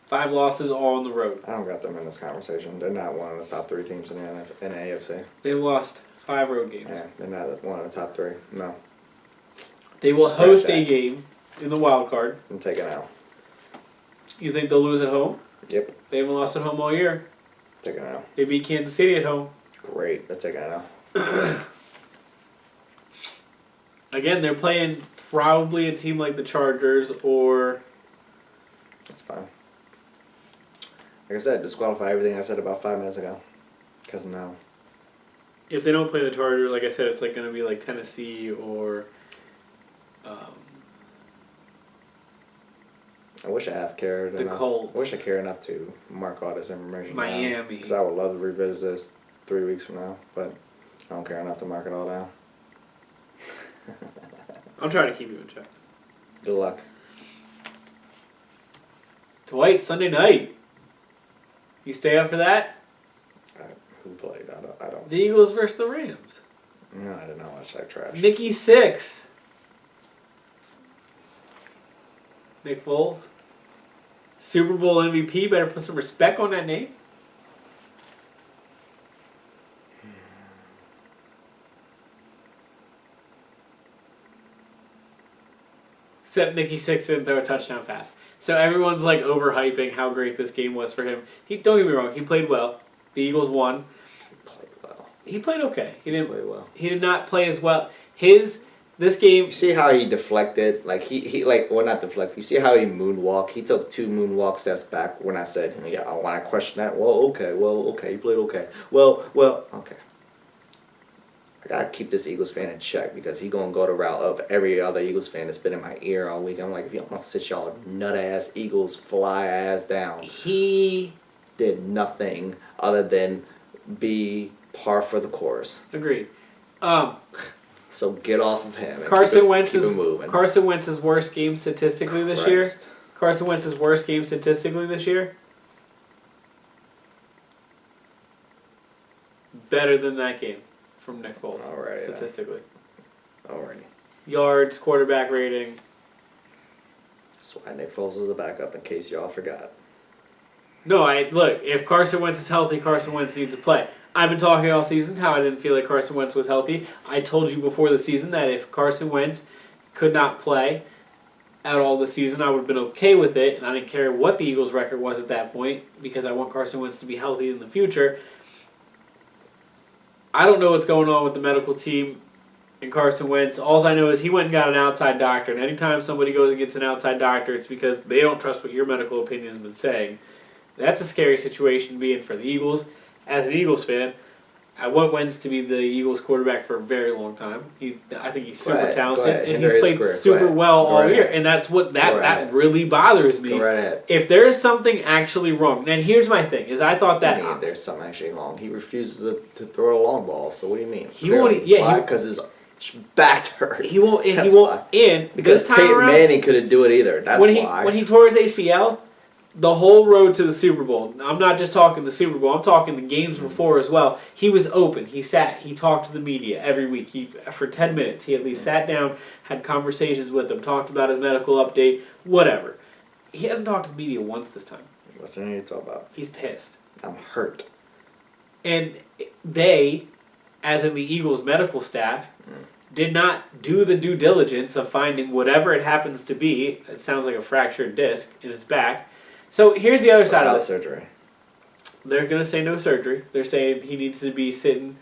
5 losses all on the road. I don't got them in this conversation. They're not one of the top 3 teams in the AFC. They lost 5 road games. Yeah, they're not one of the top 3. No. They will host a game in the wild card. I'm taking out. You think they'll lose at home? Yep. They haven't lost at home all year. Taking out. They beat Kansas City at home. Great. They're taking it out. Again, they're playing probably a team like the Chargers or... That's fine. Like I said, disqualify everything I said about 5 minutes ago. Because no. If they don't play the Chargers, like I said, it's going to be like Tennessee or... I wish I have cared the enough. Colts. I wish I cared enough to mark all this information Miami. Because I would love to revisit this 3 weeks from now. But I don't care enough to mark it all down. I'm trying to keep you in check. Good luck. Dwight, Sunday night. You stay up for that? Who played? I don't. The Eagles versus the Rams. No, I didn't know watch that trash. Nicky 6. Nick Foles. Super Bowl MVP. Better put some respect on that name. Except Nicky 6 didn't throw a touchdown pass. So everyone's overhyping how great this game was for him. Don't get me wrong, he played well. The Eagles won. He played well. He played okay. He didn't play well. He did not play as well. This game. You see how he deflected? Not deflected. You see how he moonwalked? He took 2 moonwalk steps back when I said, yeah, when I questioned that, okay, he played okay. Well, okay. I gotta keep this Eagles fan in check because he gonna go the route of every other Eagles fan that's been in my ear all week. I'm like, if you don't want to sit y'all nut ass Eagles fly ass down. He did nothing other than be par for the course. Agreed. So get off of him. And Carson Wentz's worst game statistically this year. Carson Wentz's worst game statistically this year. Better than that game from Nick Foles. Alrighty, statistically. Alrighty. Yards, quarterback rating. That's why Nick Foles is a backup, in case y'all forgot. No, look, if Carson Wentz is healthy, Carson Wentz needs to play. I've been talking all season how I didn't feel like Carson Wentz was healthy. I told you before the season that if Carson Wentz could not play at all this season, I would have been okay with it, and I didn't care what the Eagles' record was at that point because I want Carson Wentz to be healthy in the future. I don't know what's going on with the medical team and Carson Wentz. All I know is he went and got an outside doctor, and anytime somebody goes and gets an outside doctor, it's because they don't trust what your medical opinion has been saying. That's a scary situation to be in for the Eagles. As an Eagles fan, I want Wentz to be the Eagles quarterback for a very long time. I think he's super talented, and he's played super well all year. And that's what that really bothers me. Go right ahead. If there is something actually wrong, and here's my thing: is I thought that there's something actually wrong. He refuses to throw a long ball. So what do you mean? He won't. Yeah, because his back hurt. He won't. And he won't. And because this time Peyton around, Manning couldn't do it either. That's why. When he tore his ACL. the whole road to the Super Bowl. I'm not just talking the Super Bowl. I'm talking the games before as well. He was open. He talked to the media every week. For 10 minutes, he at least sat down, had conversations with them, talked about his medical update, whatever. He hasn't talked to the media once this time. What's there to talk about? He's pissed. I'm hurt. And they, as in the Eagles medical staff, did not do the due diligence of finding whatever it happens to be. It sounds like a fractured disc in his back. So here's the other side of it. Surgery. They're going to say no surgery. They're saying he needs to be sitting,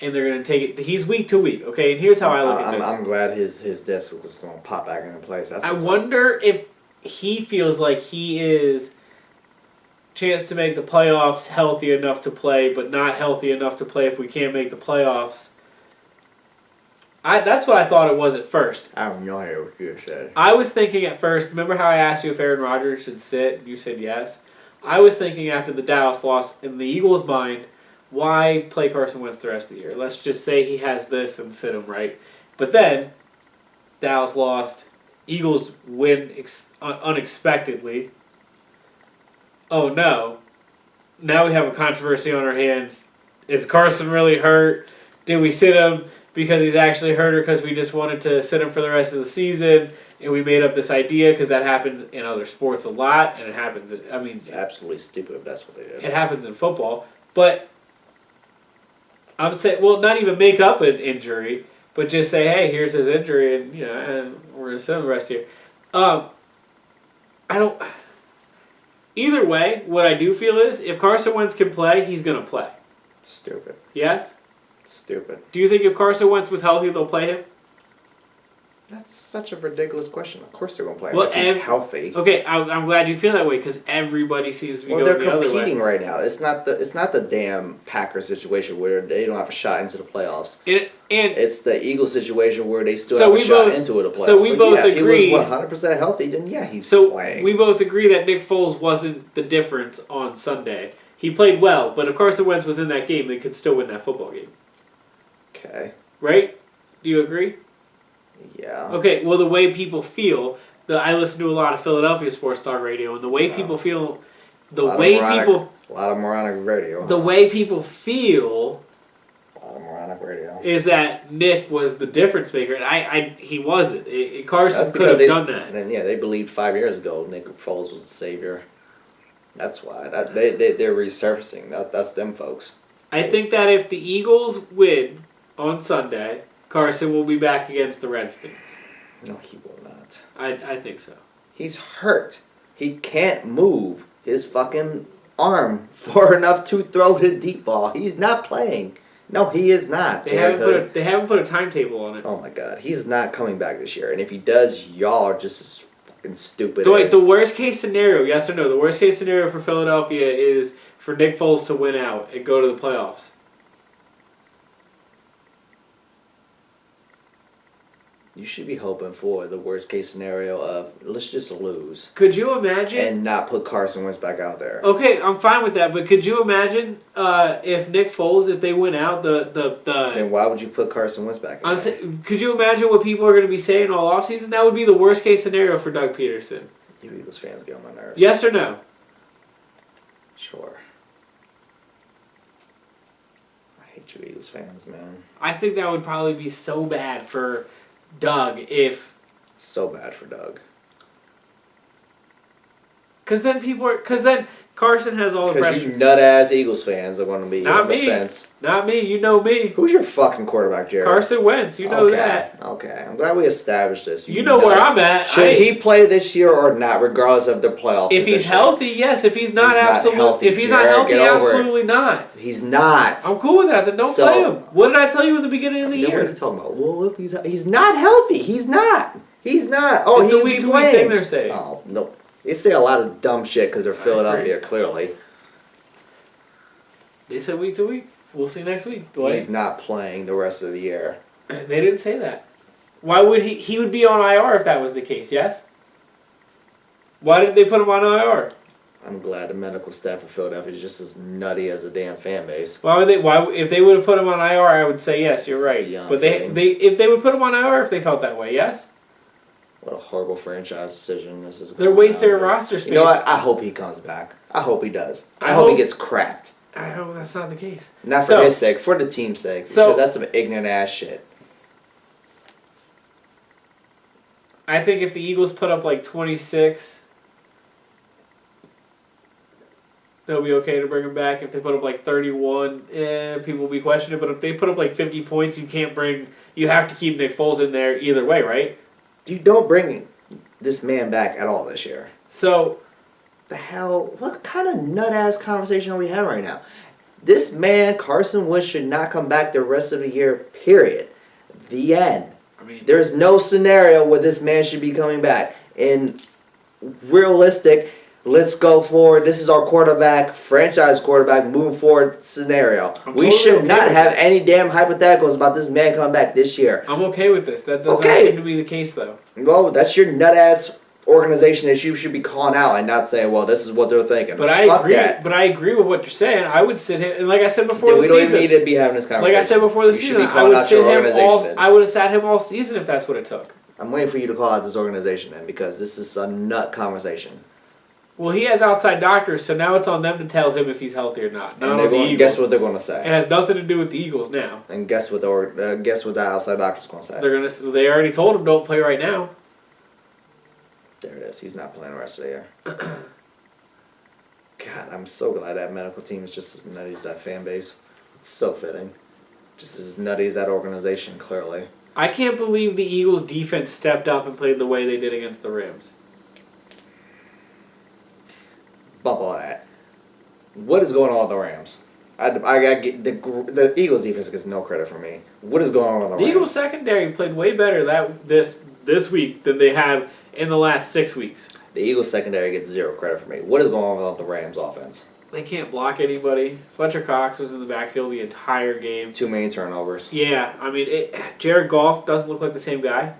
and they're going to take it. He's week to week, okay? And here's how I look at this. I'm glad his disc is just going to pop back into place. I wonder if he feels like he is chance to make the playoffs, healthy enough to play, but not healthy enough to play if we can't make the playoffs. That's what I thought it was at first. I have no idea what you said. I was thinking at first, remember how I asked you if Aaron Rodgers should sit, and you said yes? I was thinking after the Dallas loss, in the Eagles' mind, why play Carson Wentz the rest of the year? Let's just say he has this and sit him, right? But then, Dallas lost. Eagles win unexpectedly. Oh no. Now we have a controversy on our hands. Is Carson really hurt? Did we sit him because he's actually hurt, or because we just wanted to sit him for the rest of the season and we made up this idea? Because that happens in other sports a lot, and it happens, it's absolutely stupid if that's what they did. It happens in football. But I'm saying, well, not even make up an injury, but just say, hey, here's his injury, and and we're going to sit him the rest of the year. I don't... Either way, what I do feel is, if Carson Wentz can play, he's going to play. Stupid. Yes? Stupid. Do you think if Carson Wentz was healthy, they'll play him? That's such a ridiculous question. Of course they're going to play him Well, if he's healthy. Okay, I'm glad you feel that way, because everybody seems to be going the other way. Well, they're competing right now. It's not the damn Packers situation where they don't have a shot into the playoffs. And it's the Eagles situation where they still have a shot into the playoffs. So we both agree. agree. If he was 100% healthy, then yeah, he's playing. We both agree that Nick Foles wasn't the difference on Sunday. He played well, but if Carson Wentz was in that game, they could still win that football game. Okay. Right? Do you agree? Yeah. Okay, well, the way people feel, I listen to a lot of Philadelphia sports talk radio, and the way people feel, a lot of moronic radio. The way people feel a lot of moronic radio is that Nick was the difference maker, and he wasn't. Carson could have done that. And they believed 5 years ago Nick Foles was the savior. That's why they're resurfacing. That's them folks. I think that if the Eagles win on Sunday, Carson will be back against the Redskins. No, he will not. I think so. He's hurt. He can't move his fucking arm far enough to throw the deep ball. He's not playing. No, he is not. They haven't put a timetable on it. Oh my god, he's not coming back this year. And if he does, y'all are just as fucking stupid. Dwight, the worst case scenario, yes or no? The worst case scenario for Philadelphia is for Nick Foles to win out and go to the playoffs. You should be hoping for the worst case scenario of let's just lose. Could you imagine? And not put Carson Wentz back out there. Okay, I'm fine with that, but could you imagine if Nick Foles, if they win out, Then why would you put Carson Wentz back in there? Could you imagine what people are going to be saying all offseason? That would be the worst case scenario for Doug Peterson. You Eagles fans get on my nerves. Yes or no? Sure. I hate you Eagles fans, man. I think that would probably be so bad for Doug if... So bad for Doug. Because then Carson has all the pressure. Because you nut-ass Eagles fans are going to be on the fence. Not me. You know me. Who's your fucking quarterback, Jarrett? Carson Wentz. You know that. Okay. I'm glad we established this. You know where I'm at. Should he play this year or not, regardless of the playoff If he's healthy, yes. If he's not, absolutely. If he's not healthy, absolutely not. He's not. I'm cool with that. Then don't play him. What did I tell you at the beginning of the year? What are you talking about? Well, if he's not healthy. He's not. Oh, it's a week-to-week thing they're saying. Oh, no. They say a lot of dumb shit because they're Philadelphia, clearly. They said week to week. We'll see next week. Dwight. He's not playing the rest of the year. They didn't say that. Why would he? He would be on IR if that was the case, yes? Why did they put him on IR? I'm glad the medical staff of Philadelphia is just as nutty as a damn fan base. Why would they? If they would have put him on IR, I would say yes. You're right. But if they would put him on IR if they felt that way, yes. What a horrible franchise decision this is. They're wasting roster space. You know what? I hope he comes back. I hope he does. I hope hope he gets cracked. I hope that's not the case. Not for his sake, for the team's sake. So, because that's some ignorant ass shit. I think if the Eagles put up like 26, they'll be okay to bring him back. If they put up like 31, people will be questioning. But if they put up like 50 points, you have to keep Nick Foles in there either way, right? You don't bring this man back at all this year. So, the hell? What kind of nut-ass conversation are we having right now? This man, Carson Wentz, should not come back the rest of the year, period. The end. I mean, there's no scenario where this man should be coming back. In realistic, let's go forward. This is our quarterback, franchise quarterback, moving forward scenario. We should not have any damn hypotheticals about this man coming back this year. I'm okay with this. That does not seem to be the case, though. Well, that's your nut-ass organization that you should be calling out and not saying, well, this is what they're thinking. But I agree. But I agree with what you're saying. I would sit him, and like I said before the season, we don't even need to be having this conversation. Like I said before the season, I would sit him all. I would have sat him all season if that's what it took. I'm waiting for you to call out this organization then, because this is a nut conversation. Well, he has outside doctors, so now it's on them to tell him if he's healthy or not. And they're going, guess what they're going to say? It has nothing to do with the Eagles now. And guess what the outside doctor's going to say? They already told him don't play right now. There it is. He's not playing the rest of the year. God, I'm so glad that medical team is just as nutty as that fan base. It's so fitting. Just as nutty as that organization, clearly. I can't believe the Eagles' defense stepped up and played the way they did against the Rams. Bump all that. What is going on with the Rams? I get the Eagles' defense gets no credit for me. What is going on with the Rams? The Eagles' secondary played way better this week than they have in the last 6 weeks. The Eagles' secondary gets zero credit for me. What is going on with the Rams' offense? They can't block anybody. Fletcher Cox was in the backfield the entire game. Too many turnovers. Yeah, I mean, Jared Goff doesn't look like the same guy.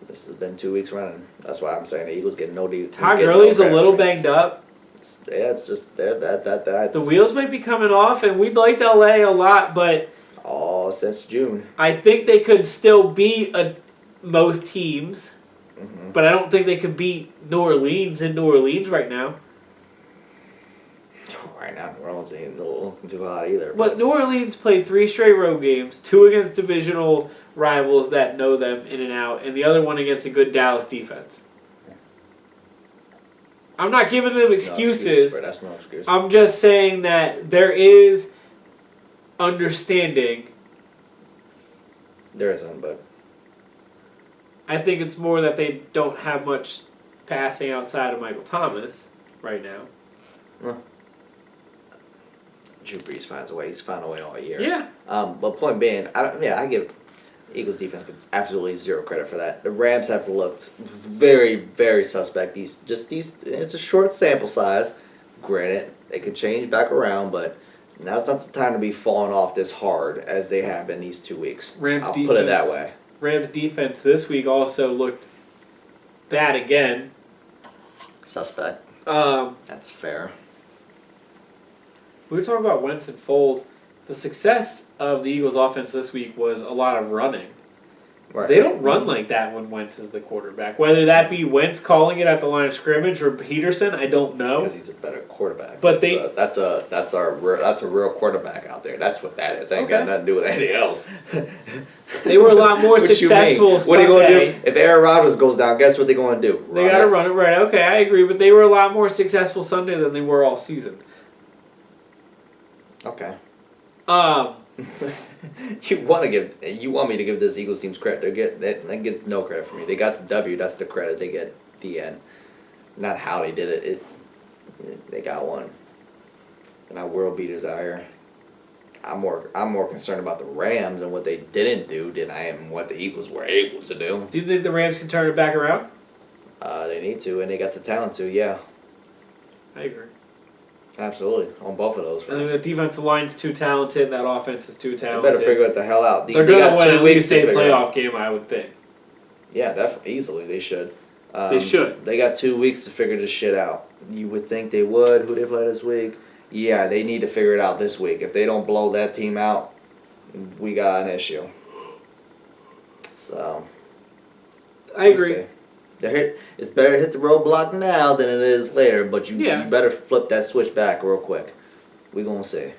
This has been 2 weeks running. That's why I'm saying the Eagles get no deep. Todd Gurley's a little banged up. It's just that. The wheels might be coming off, and we'd liked LA a lot, but since June. I think they could still beat most teams, but I don't think they could beat New Orleans in New Orleans right now. Right now, New Orleans ain't looking too hot either. But New Orleans played 3 straight road games, 2 against divisional rivals that know them in and out, and the other one against a good Dallas defense. I'm not giving them excuses. That's no excuse. I'm just saying that there is understanding. There isn't, but I think it's more that they don't have much passing outside of Michael Thomas right now. Well, Drew Brees finds a way. He's found a way all year. Yeah. But point being, I give Eagles defense gets absolutely zero credit for that. The Rams have looked very, very suspect. It's a short sample size. Granted, they could change back around, but now's not the time to be falling off this hard as they have been these 2 weeks. I'll put it that way. Rams defense this week also looked bad again. Suspect. That's fair. We were talking about Wentz and Foles. The success of the Eagles' offense this week was a lot of running. Right. They don't run like that when Wentz is the quarterback. Whether that be Wentz calling it at the line of scrimmage or Peterson, I don't know. Because he's a better quarterback. But that's a real quarterback out there. That's what that is. Ain't got nothing to do with anything else. They were a lot more successful. What are you going to do if Aaron Rodgers goes down? Guess what they're going to do? They got to run it right. Okay, I agree. But they were a lot more successful Sunday than they were all season. Okay. You want me to give this Eagles team's credit? That gets no credit for me. They got the W. That's the credit they get. The end. Not how they did it. They got one. And our world beaters out here. I'm more concerned about the Rams and what they didn't do than I am what the Eagles were able to do. Do you think the Rams can turn it back around? They need to, and they got the talent to. Yeah. I agree. Absolutely, on both of those. I think the defensive line's too talented, and that offense is too talented. They better figure it the hell out. They're going to win at least a playoff game, I would think. Yeah, definitely, easily they should. They should. They got 2 weeks to figure this shit out. You would think they would. Who they play this week? Yeah, they need to figure it out this week. If they don't blow that team out, we got an issue. So. I agree. It's better to hit the roadblock now than it is later, but you Yeah. you better flip that switch back real quick. We gonna see.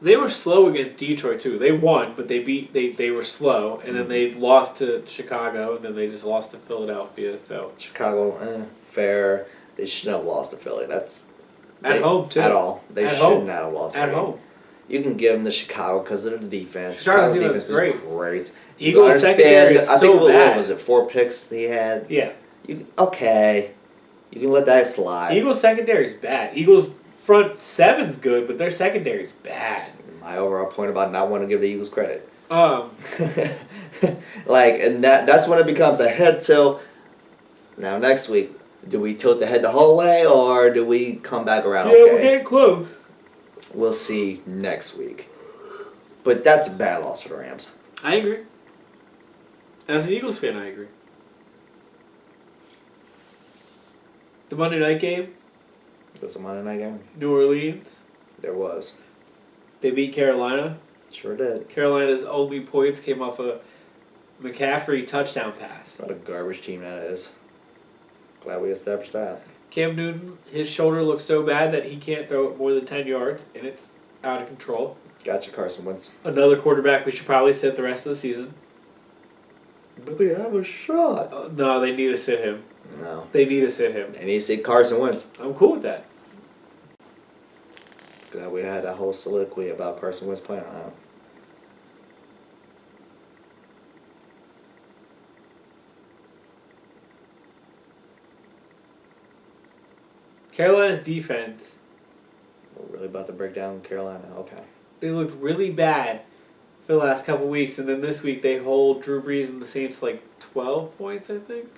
They were slow against Detroit too. They won, but they were slow, and then they lost to Chicago, and then they just lost to Philadelphia. So Chicago, fair. They shouldn't have lost to Philly. That's at home too. at all. They At should home. not have lost At that home. game. You can give them to Chicago because of the defense. Chicago's Chicago's defense defense was great. Eagles' You secondary understand- is I think so what bad. was it? 4 picks he had. Yeah. Okay, you can let that slide. Eagles secondary is bad. Eagles front seven's good, but their secondary is bad. My overall point about not wanting to give the Eagles credit. Um, And that's when it becomes a head tilt. Now next week, do we tilt the head the whole way or do we come back around? yeah, Okay, we're getting close. we'll see next week. But that's a bad loss for the Rams. I agree. As an Eagles fan, I agree. The Monday night game, It was a Monday night game. New Orleans, There was. they beat Carolina. Sure did. Carolina's only points came off a McCaffrey touchdown pass. What a garbage team that is. Glad we established that. Cam Newton, his shoulder looks so bad that he can't throw it more than 10 yards, and it's out of control. Gotcha, Carson Wentz. Another quarterback we should probably sit the rest of the season. But they have a shot. No, they need to sit him. No. They need to sit him. And he said Carson Wentz. I'm cool with that. Glad we had that whole soliloquy about Carson Wentz playing on that. Carolina's defense, We're really about to break down Carolina. Okay. they looked really bad for the last couple weeks, and then this week they hold Drew Brees and the Saints like 12 points, I think.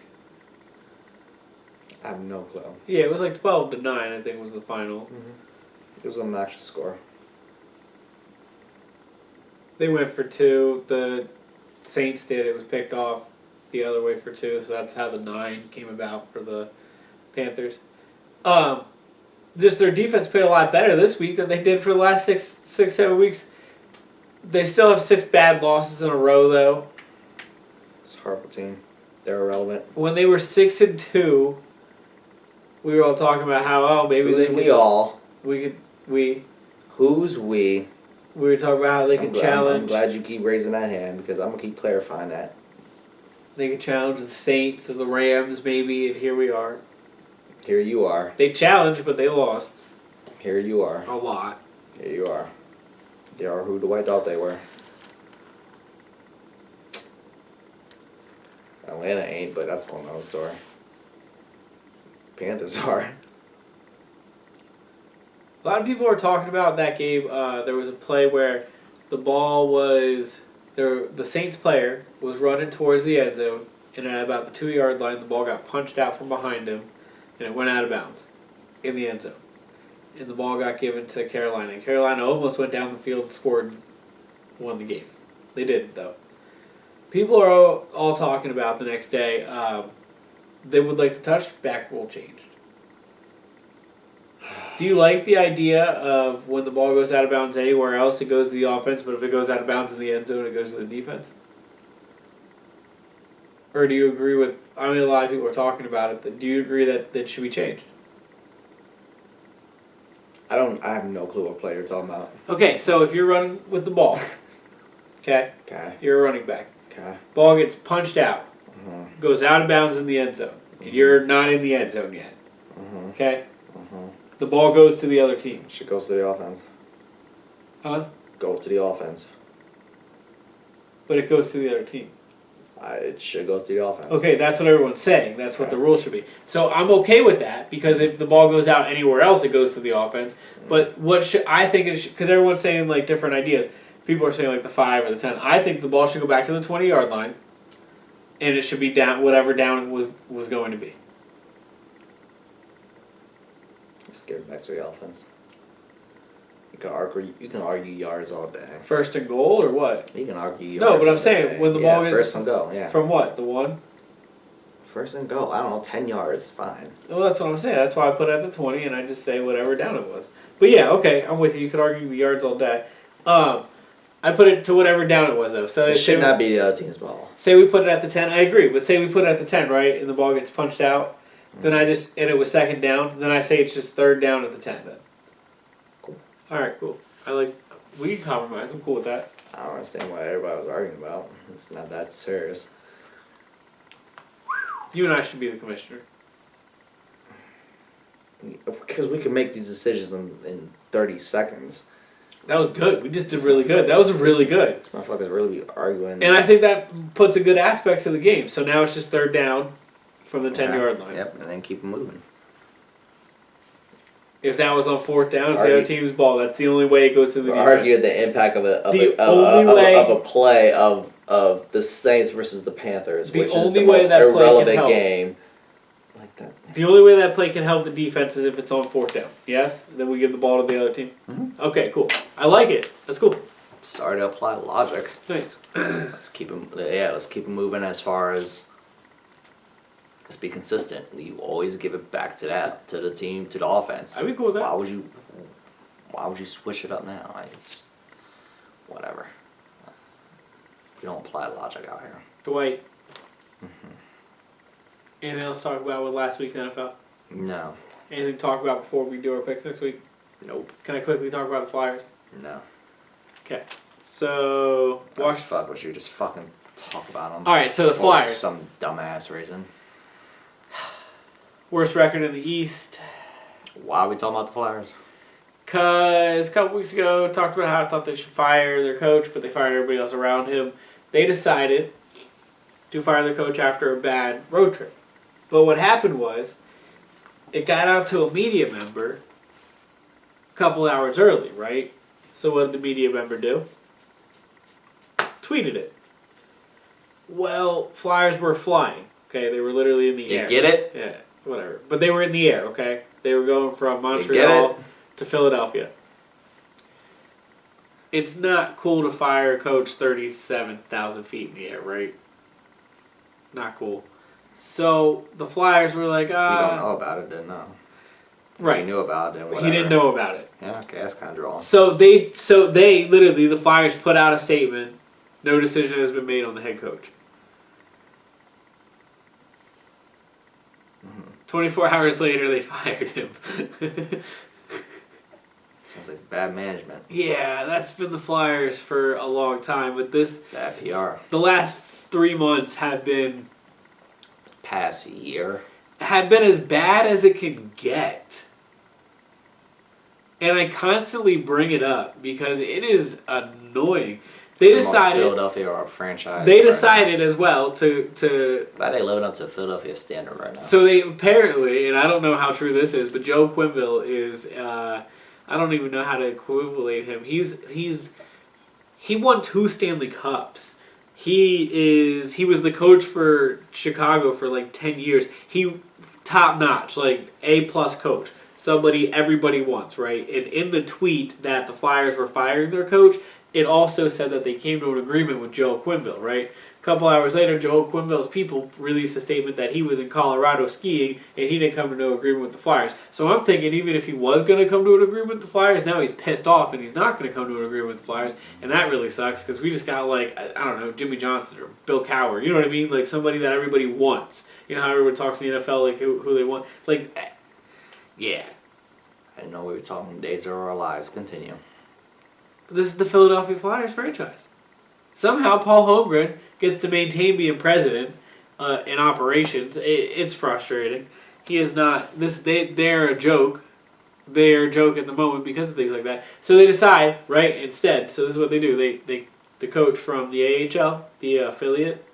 I have no clue. Yeah, it was like 12-9, I think was the final. It was an obnoxious score. They went for 2. The Saints did. It was picked off the other way for 2, so that's how the 9 came about for the Panthers. Just their defense played a lot better this week than they did for the last 7 weeks. They still have 6 bad losses in a row, though. It's a horrible team. They're irrelevant. When they were 6-2, we were all talking about how maybe Who's they we all? we Who's we? were talking about how they could challenge. I'm glad you keep raising that hand because I'm gonna keep clarifying that. They could challenge the Saints or the Rams, maybe, and here we are. Here you are. They challenged, but they lost Here you are. a lot. Here you are. They are who Dwight thought they were. Atlanta ain't, but that's a whole nother story. Panthers are. A lot of people are talking about that game. There was a play where the ball was there. The Saints player was running towards the end zone, and at about the 2-yard line, the ball got punched out from behind him, and it went out of bounds in the end zone. And the ball got given to Carolina. And Carolina almost went down the field, scored, won the game. They didn't, though. People are all talking about the next day. They would like the touchback rule changed. Do you like the idea of when the ball goes out of bounds anywhere else, it goes to the offense, but if it goes out of bounds in the end zone, it goes to the defense? Or do you agree with, I mean, a lot of people are talking about it, do you agree that that should be changed? I have no clue what play you're talking about. Okay, so if you're running with the ball, okay, Okay. you're a running back. Okay. Ball gets punched out, Mm-hmm. goes out of bounds in the end zone, and you're not in the end zone yet, Mm-hmm. okay? Mm-hmm. The ball goes to the other team. Should go to the offense. Huh? Go to the offense. But it goes to the other team. It should go to the offense. Okay, that's what everyone's saying. That's what Okay. the rule should be. So I'm okay with that because if the ball goes out anywhere else, it goes to the offense. But what should I think it should? Because everyone's saying like different ideas. People are saying like the 5 or the 10. I think the ball should go back to the 20-yard line, and it should be down whatever down it was going to be. Just give it back to the offense. You can argue yards all day. First and goal or what? You can argue yards. No, but I'm all saying day. when the Yeah, ball gets first and go. Yeah. from what the 1. First and go. I don't know. 10 yards. Fine. Well, that's what I'm saying. That's why I put it at the 20, and I just say whatever down it was. But yeah, okay, I'm with you. You could argue the yards all day. I put it to whatever down it was, though. So It should not be the other team's ball. Say we put it at the 10. I agree, but say we put it at the 10, right, and the ball gets punched out. Then and it was second down. Then I say it's just third down at the 10. Then. Cool. All right, cool. We can compromise. I'm cool with that. I don't understand what everybody was arguing about. It's not that serious. You and I should be the commissioner. Because we can make these decisions in 30 seconds. That was good. We just did really good. That was really good. This motherfuckers really be arguing. And I think that puts a good aspect to the game. So now it's just third down from the 10-yard line. Yep, and then keep them moving. If that was on fourth down, it's the other team's ball. That's the only way it goes to the defense. Argue the impact of a play of the Saints versus the Panthers, which is the most irrelevant game. Like that. The only way that play can help the defense is if it's on fourth down. Yes? Then we give the ball to the other team? Mm-hmm. Okay, cool. I like it. That's cool. Sorry to apply logic. Nice. Let's keep them moving as far as... Let's be consistent. You always give it back to the team, to the offense. I'd be cool with that. Why would you switch it up now? Like, it's whatever. We don't apply logic out here. Dwight. Anything else to talk about with last week's NFL? No. Anything to talk about before we do our picks next week? Nope. Can I quickly talk about the Flyers? No. Okay. So... Fuck what you just fucking talk about them. Alright, so the Flyers. For some dumbass reason. Worst record in the East. Why are we talking about the Flyers? Because a couple weeks ago, talked about how I thought they should fire their coach, but they fired everybody else around him. They decided to fire their coach after a bad road trip. But what happened was, it got out to a media member a couple hours early, right? So what did the media member do? Tweeted it. Well, Flyers were flying. Okay, they were literally in the air. You get it? Yeah, whatever. But they were in the air, okay? They were going from Montreal to Philadelphia. It's not cool to fire a coach 37,000 feet in the air, right? Not cool. So the Flyers were like, If you don't know about it, then no. Right. If you knew about it, then whatever. He didn't know about it. Yeah, okay, that's kind of drawing. So they literally, the Flyers put out a statement, no decision has been made on the head coach. 24 hours later, they fired him. Sounds like bad management. Yeah, that's been the Flyers for a long time. But bad PR. The last 3 months have been... Past year. Have been as bad as it can get. And I constantly bring it up because it is annoying. They decided Philadelphia or a franchise. They decided as well to glad they living up to Philadelphia standard right now. So they apparently, and I don't know how true this is, but Joe Quenneville is I don't even know how to equivalate him. He won 2 Stanley Cups. He was the coach for Chicago for like 10 years. He top notch, like A+ coach. Somebody everybody wants, right? And in the tweet that the Flyers were firing their coach, it also said that they came to an agreement with Joe Quenneville, right? A couple hours later, Joe Quenneville's people released a statement that he was in Colorado skiing and he didn't come to no agreement with the Flyers. So I'm thinking even if he was going to come to an agreement with the Flyers, now he's pissed off and he's not going to come to an agreement with the Flyers. And that really sucks because we just got like, I don't know, Jimmy Johnson or Bill Cowher. You know what I mean? Like somebody that everybody wants. You know how everyone talks in the NFL, like who they want? Like, yeah. I didn't know we were talking days of our lives. Continue. This is the Philadelphia Flyers franchise. Somehow Paul Holmgren gets to maintain being president in operations. It's frustrating. He is not. They're a joke. They're a joke at the moment because of things like that. So they decide, right, instead. So this is what they do. The coach from the AHL, the affiliate,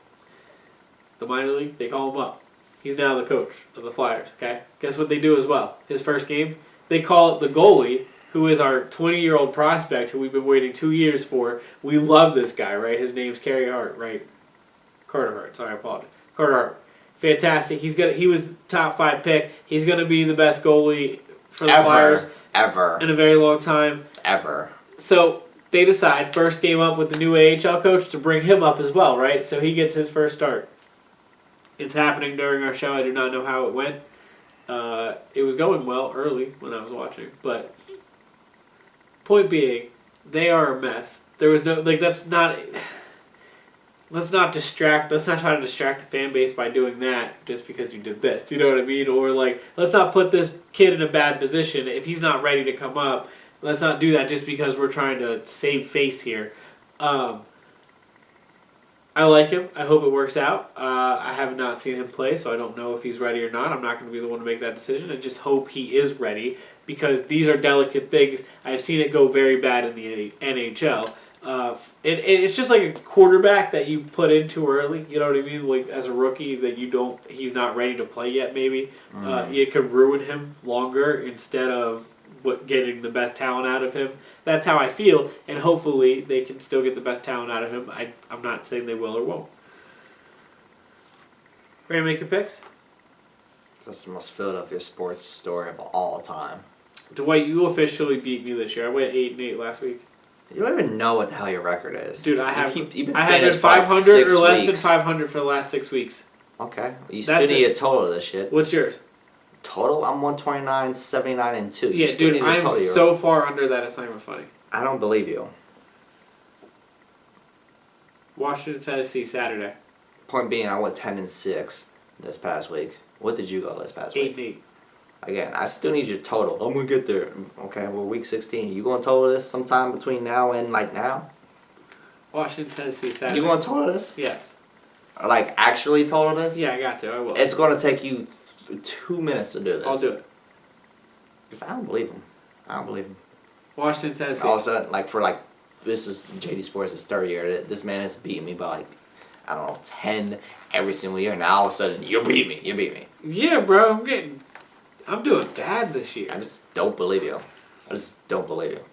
the minor league, they call him up. He's now the coach of the Flyers, okay? Guess what they do as well? His first game, they call the goalie, who is our 20-year-old prospect who we've been waiting 2 years for. We love this guy, right? His name's Carter Hart, right? Carter Hart. Sorry, I apologize. Carter Hart. Fantastic. He was top 5 pick. He's going to be the best goalie for the Flyers. Ever. In a very long time. Ever. So they decide, first game up with the new AHL coach, to bring him up as well, right? So he gets his first start. It's happening during our show. I do not know how it went. It was going well early when I was watching, but... Point being, they are a mess. there was no like that's not. Let's not distract. Let's not try to distract the fan base by doing that just because you did this. Do you know what I mean? Or like, let's not put this kid in a bad position if he's not ready to come up. Let's not do that just because we're trying to save face here. I like him. I hope it works out. I have not seen him play, so I don't know if he's ready or not. I'm not going to be the one to make that decision. I just hope he is ready because these are delicate things. I've seen it go very bad in the NHL. It's just like a quarterback that you put in too early. You know what I mean? Like as a rookie that he's not ready to play yet. Maybe it could ruin him longer instead of getting the best talent out of him. That's how I feel, and hopefully they can still get the best talent out of him. I'm not saying they will or won't. Ready to make your picks? That's the most Philadelphia sports story of all time. Dwight, you officially beat me this year. I went 8-8 last week. You don't even know what the hell your record is. Dude, I have been saying been this for like 500 or less weeks. than 500 for the last 6 weeks. Okay. You That's still need a total of this shit. What's yours? Total? I'm 129, 79, and 2. Yeah, dude, I'm so far under that it's not even funny. I don't believe you. Washington, Tennessee, Saturday. Point being, I went 10 and 6 this past week. What did you go this past week? 8-8. Again, I still need your total. I'm gonna get there. Okay, well, week 16. You gonna total this sometime between now and like now? Washington, Tennessee, Saturday. You gonna total this? Yes. Or like actually total this? Yeah, I got to. I will. It's gonna take you 2 minutes to do this. I'll do it. Cause I don't believe him. I don't believe him. Washington, Tennessee. All of a sudden, this is JD Sports' third year. This man has beaten me by like, I don't know, 10 every single year. Now all of a sudden, you beat me. You beat me. Yeah, bro. I'm doing bad this year. I just don't believe you. I just don't believe you.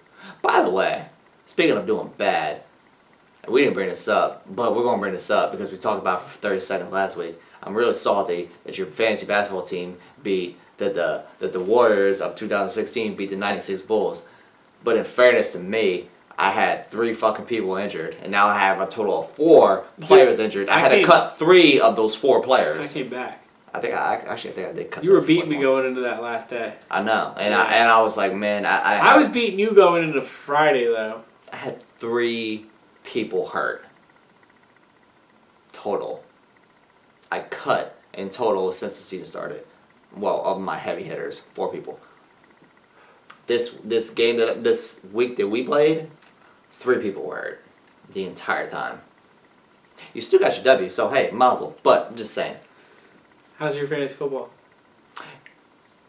By the way, speaking of doing bad, we didn't bring this up, but we're going to bring this up because we talked about it for 30 seconds last week. I'm really salty that your fantasy basketball team that the Warriors of 2016 beat the 96 Bulls. But in fairness to me, I had 3 fucking people injured, and now I have a total of 4 players injured. I had to cut 3 of those 4 players. I came back. I think I did cut. You were beating me going into that last day. I know, and Yeah. I was like, man, I was beating you going into Friday though. I had 3 people hurt. Total. I cut in total since the season started. Well, of my heavy hitters, 4 people. This week that we played, 3 people were hurt the entire time. You still got your W, so hey, mazel. But I'm just saying. How's your fantasy football?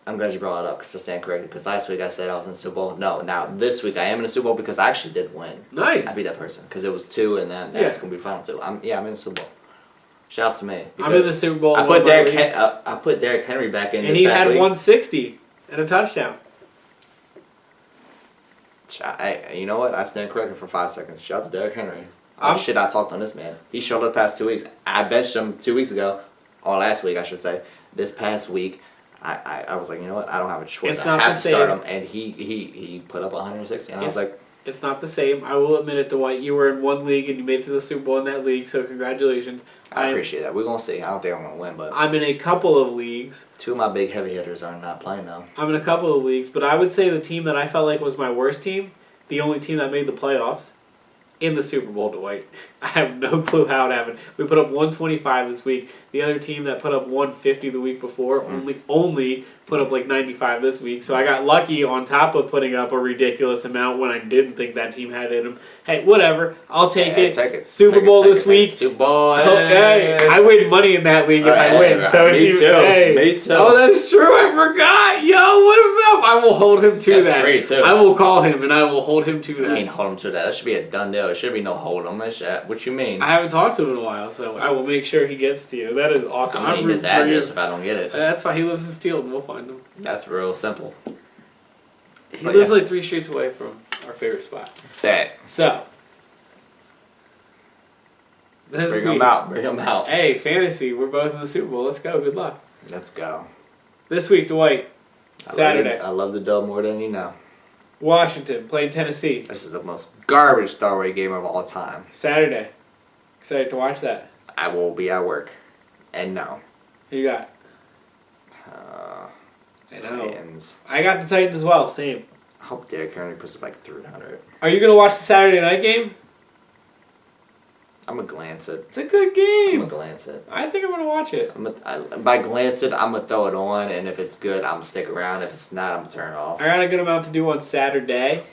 I'm glad you brought it up because I stand corrected. Because last week I said I was in the Super Bowl. No, now this week I am in the Super Bowl because I actually did win. Nice. I beat that person because it was 2, and then that's gonna be the final 2. I'm in the Super Bowl. Shouts to me. I'm in the Super Bowl. I put Derrick Henry back in. And this he past had week. 160 and a touchdown. You know what? I stand corrected for 5 seconds. Shout out to Derrick Henry. Shit, I talked on this man. He showed up the past 2 weeks. I benched him 2 weeks ago, or last week I should say. This past week, I was like, you know what? I don't have a choice. I have to start him, and he put up 160, and I was like, it's not the same. I will admit it, Dwight. You were in one league and you made it to the Super Bowl in that league, so congratulations. I appreciate that. We're gonna see. I don't think I'm gonna win, but I'm in a couple of leagues. 2 of my big heavy hitters are not playing now. I'm in a couple of leagues, but I would say the team that I felt like was my worst team, the only team that made the playoffs, in the Super Bowl, Dwight. I have no clue how it happened. We put up 125 this week. The other team that put up 150 the week before only put up like 95 this week. So I got lucky on top of putting up a ridiculous amount when I didn't think that team had it in them. Hey, whatever. I'll take it. Take it. Super Bowl this week. Super Bowl. Hey, I win money in that league if I win. So me it's too. Hey. Me too. Oh, that's true. I forgot. Yo, what's up? I will hold him to That's that. free too. I will call him and I will hold him to that. I mean, hold him to that. That should be a done deal. There should be no hold him. What you mean? I haven't talked to him in a while, so I will make sure he gets to you. That is awesome. I need his address if I don't get it. That's why he lives in Steele, and we'll find him. That's real simple. He lives like 3 streets away from our favorite spot. That. So, this Bring week, him out. Bring him out. Hey, fantasy, we're both in the Super Bowl. Let's go. Good luck. Let's go. This week, Dwight, Saturday. I love the dub more than you know. Washington playing Tennessee. This is the most garbage Starway game of all time. Saturday. Excited to watch that. I will be at work. And no. Who you got? I know. Titans. I got the Titans as well. Same. I hope Derrick Henry puts up like 300. Are you going to watch the Saturday night game? I'm gonna glance it. It's a good I'm game. gonna glance it. I think I'm gonna watch it. By glance it, I'm gonna throw it on, and if it's good, I'm gonna stick around. If it's not, I'm gonna turn it off. I got a good amount to do on Saturday.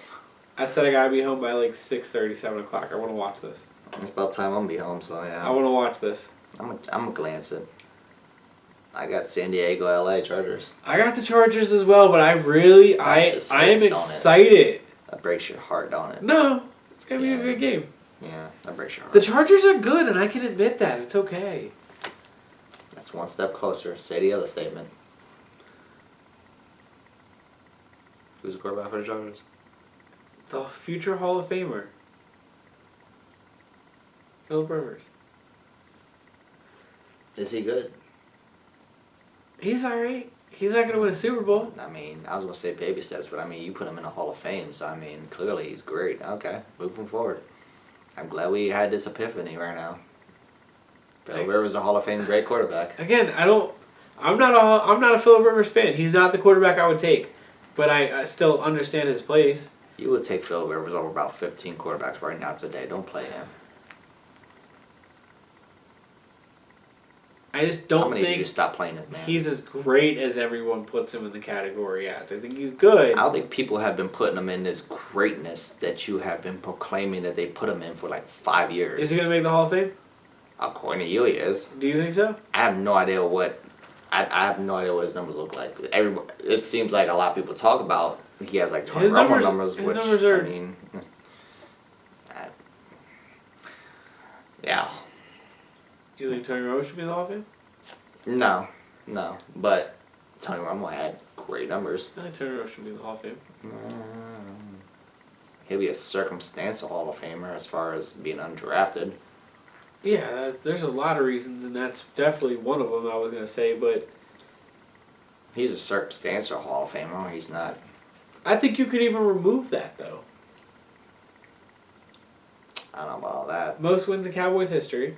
I said I gotta be home by like 6:30, 7 o'clock. I want to watch this. It's about time I'm gonna be home, so yeah. I want to watch this. I'm gonna glance it. I got San Diego, LA Chargers. I got the Chargers as well, but I am excited. That breaks your heart, don't it? No, it's gonna be a good game. Yeah, that breaks your heart. The Chargers are good, and I can admit that. It's okay. That's one step closer. Say the other statement. Who's the quarterback for the Chargers? The future Hall of Famer, Philip Rivers. Is he good? He's alright. He's not gonna win a Super Bowl. I mean, I was gonna say baby steps, but I mean, you put him in a Hall of Fame, so I mean, clearly he's great. Okay, moving forward. I'm glad we had this epiphany right now. Philip Rivers is a Hall of Fame great quarterback. Again, I'm not a Philip Rivers fan. He's not the quarterback I would take, but I still understand his place. You would take Philip Rivers over about 15 quarterbacks right now today. Don't play him. I just don't How many of think you stop playing this man? he's as great as everyone puts him in the category as. I think he's good. I don't think people have been putting him in this greatness that you have been proclaiming that they put him in for like 5 years. Is he gonna make the Hall of Fame? According to you, he is. Do you think so? I have no idea what. I have no idea what his numbers look like. It seems like a lot of people talk about he has like Tony Romo numbers, which numbers are, I mean, yeah. You think Tony Romo should be in the Hall of Fame? No, but Tony Romo had great numbers. I think Tony Romo should be in the Hall of Fame. He'll be a circumstantial Hall of Famer as far as being undrafted. Yeah, there's a lot of reasons, and that's definitely one of them I was going to say, but... He's a circumstantial Hall of Famer. He's not... I think you could even remove that, though. I don't know about all that. Most wins in Cowboys history.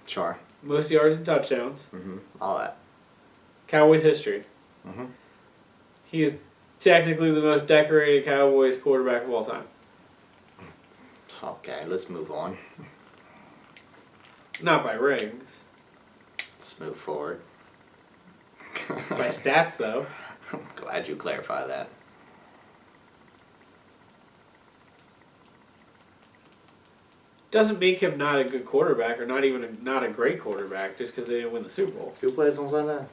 Sure. Most yards and touchdowns. Mm-hmm. All that. Cowboys history. Mm-hmm. He is technically the most decorated Cowboys quarterback of all time. Okay, let's move on. Not by rings. Let's move forward. By stats, though. I'm glad you clarified that. Doesn't make him not a good quarterback, or not even not a great quarterback, just because they didn't win the Super Bowl. Who plays on Sunday?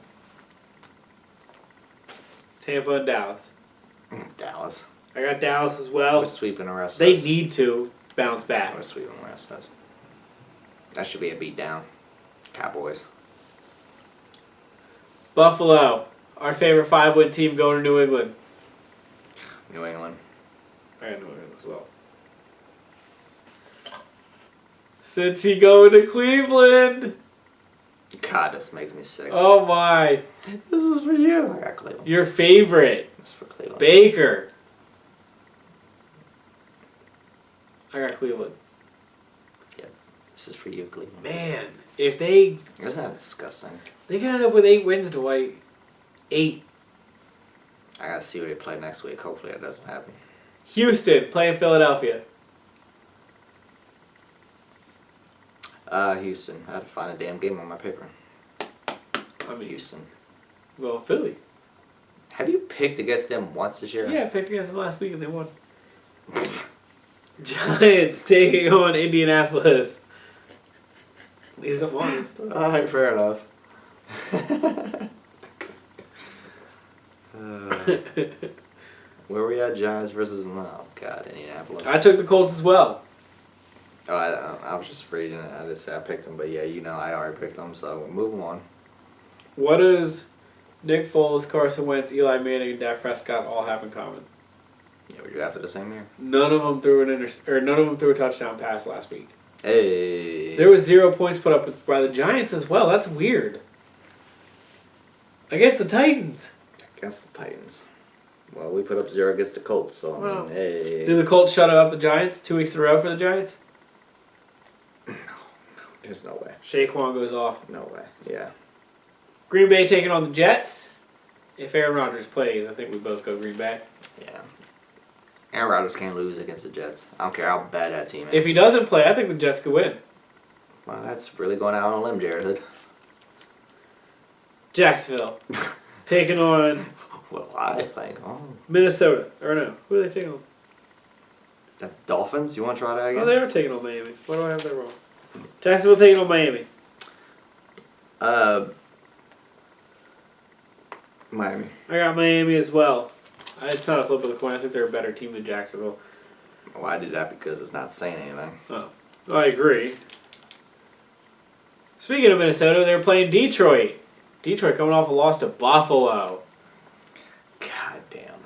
Tampa and Dallas. Dallas. I got Dallas as well. We're sweeping the rest of They us. need to bounce back. We're sweeping the rest of us. That should be a beatdown. Cowboys. Buffalo, our favorite 5-win team, going to New England. New England. I got New England as well. Cincy going to Cleveland. God, this makes me sick. Oh my. This is for you. I got Cleveland. Your favorite. This is for Cleveland. Baker. I got Cleveland. This is for you, Cleveland. Man, if they... Isn't that disgusting? They can end up with 8 wins, Dwight. 8. I gotta see where they play next week. Hopefully that doesn't happen. Houston playing Philadelphia. Houston. I had to find a damn game on my paper. I mean, Houston. Well, Philly. Have you picked against them once this year? Yeah, I picked against them last week and they won. Giants taking on Indianapolis. He's honest. Alright, fair enough. Where we at? Giants versus God, Indianapolis. I took the Colts as well. Oh, I was just reading it. I didn't say I picked them, but yeah, you know I already picked them, so we're moving on. What does Nick Foles, Carson Wentz, Eli Manning, and Dak Prescott all have in common? Yeah, we drafted the same year. None of them threw none of them threw a touchdown pass last week. Hey. There was 0 points put up by the Giants as well. That's weird. Against the Titans. Against the Titans. Well, we put up 0 against the Colts, so I mean, hey. Did the Colts shut up the Giants 2 weeks in a row for the Giants? No, there's no way. Saquon goes off. No way. Yeah. Green Bay taking on the Jets. If Aaron Rodgers plays, I think we both go Green Bay. Yeah. Aaron Rodgers can't lose against the Jets. I don't care how bad that team is. If he doesn't play, I think the Jets could win. Well, that's really going out on a limb, Jared. Jacksonville taking on Well, I think. Oh. Minnesota. Or no, who are they taking on? The Dolphins? You want to try that again? Oh, they are taking on Miami. Why do I have that wrong? Jacksonville taking on Miami. Miami. I got Miami as well. It's not a flip of the coin. I think they're a better team than Jacksonville. Well, I did that because it's not saying anything. Oh, I agree. Speaking of Minnesota, they're playing Detroit. Detroit coming off a loss to Buffalo. God damn.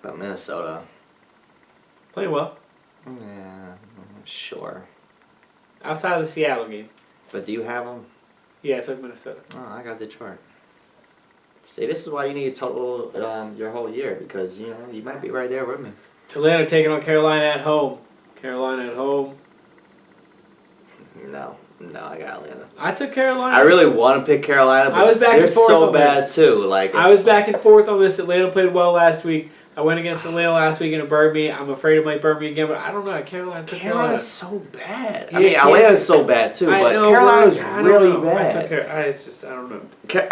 But Minnesota. Playing well. Yeah, sure. Outside of the Seattle game. But do you have them? Yeah, I took Minnesota. Oh, I got Detroit. See, this is why you need total your whole year because, you know, you might be right there with me. Atlanta taking on Carolina at home. Carolina at home. No, I got Atlanta. I took Carolina. I really want to pick Carolina, but I was back they're and forth so on bad this. too. Like I was back and forth on this. Atlanta played well last week. I went against Atlanta last week and it burned me. I'm afraid it might burn me again, but I don't know. Carolina's so bad. I Yeah, mean, Atlanta's so bad too, but Carolina's really bad. I don't know.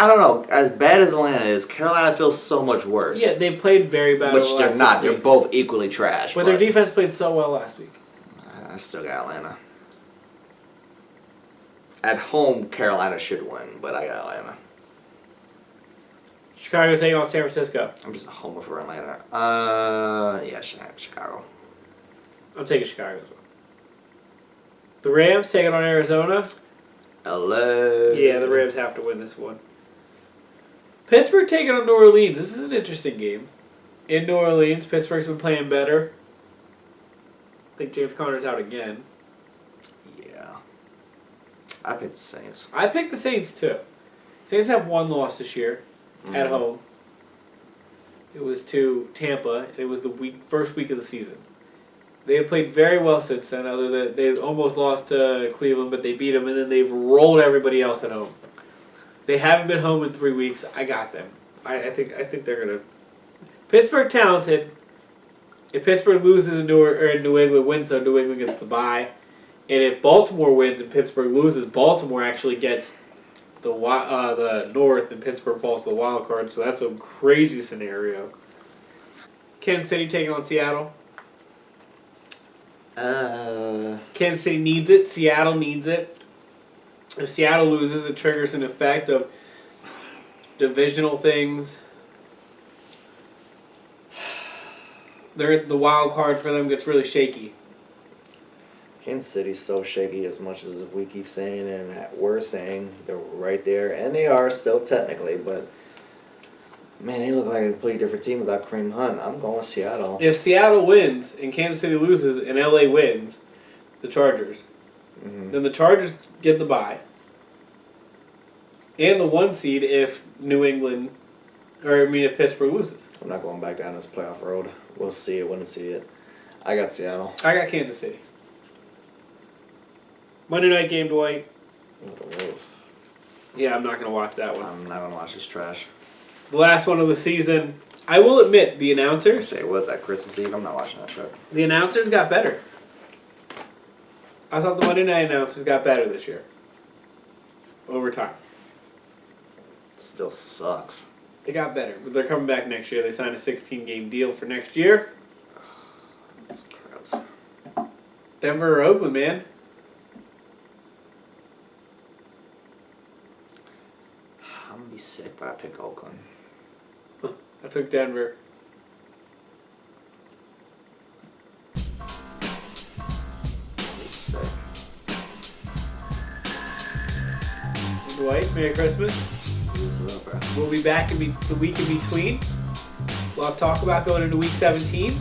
I don't know. As bad as Atlanta is, Carolina feels so much worse. Yeah, they played very bad. Which over the they're last not. 6 They're weeks. both equally trash. But their defense played so well last week. I still got Atlanta. At home, Carolina should win, but I got Atlanta. Chicago taking on San Francisco. I'm just a homer for Atlanta. Yeah, Chicago. I'm taking Chicago as well. The Rams taking on Arizona. LA. Yeah, the Rams have to win this one. Pittsburgh taking on New Orleans. This is an interesting game. In New Orleans, Pittsburgh's been playing better. I think James Conner's out again. Yeah. I picked the Saints. I picked the Saints too. Saints have one loss this year at home. It was to Tampa, and it was the first week of the season. They have played very well since then, other than they almost lost to Cleveland, but they beat them, and then they've rolled everybody else at home. They haven't been home in 3 weeks. I got them. I think they're gonna. Pittsburgh talented. If Pittsburgh loses and New England wins, so New England gets the bye. And if Baltimore wins and Pittsburgh loses, Baltimore actually gets the North, and Pittsburgh falls to the wild card. So that's a crazy scenario. Kansas City taking on Seattle. Kansas City needs it. Seattle needs it. If Seattle loses, it triggers an effect of divisional things. The wild card for them gets really shaky. Kansas City's so shaky as much as we keep saying and that we're saying. They're right there, and they are still technically, but man, they look like a completely different team without Kareem Hunt. I'm going with Seattle. If Seattle wins and Kansas City loses and LA wins, the Chargers, then the Chargers get the bye. And the 1 seed if if Pittsburgh loses. I'm not going back down this playoff road. We'll see it when we see it. I got Seattle. I got Kansas City. Monday night game, Dwight. Yeah, I'm not going to watch that one. I'm not going to watch this trash. The last one of the season. I will admit, the announcers... Say, was that Christmas Eve? I'm not watching that show. The announcers got better. I thought the Monday night announcers got better this year. Over time. It still sucks. They got better. But they're coming back next year. They signed a 16-game deal for next year. That's gross. Denver or Oakland, man. I'm going to be sick, but I pick Oakland. I took Denver. I'll be sick. Dwight, Merry Christmas. Lose it up, bro. We'll be back in the week in between. We'll have to talk about going into week 17.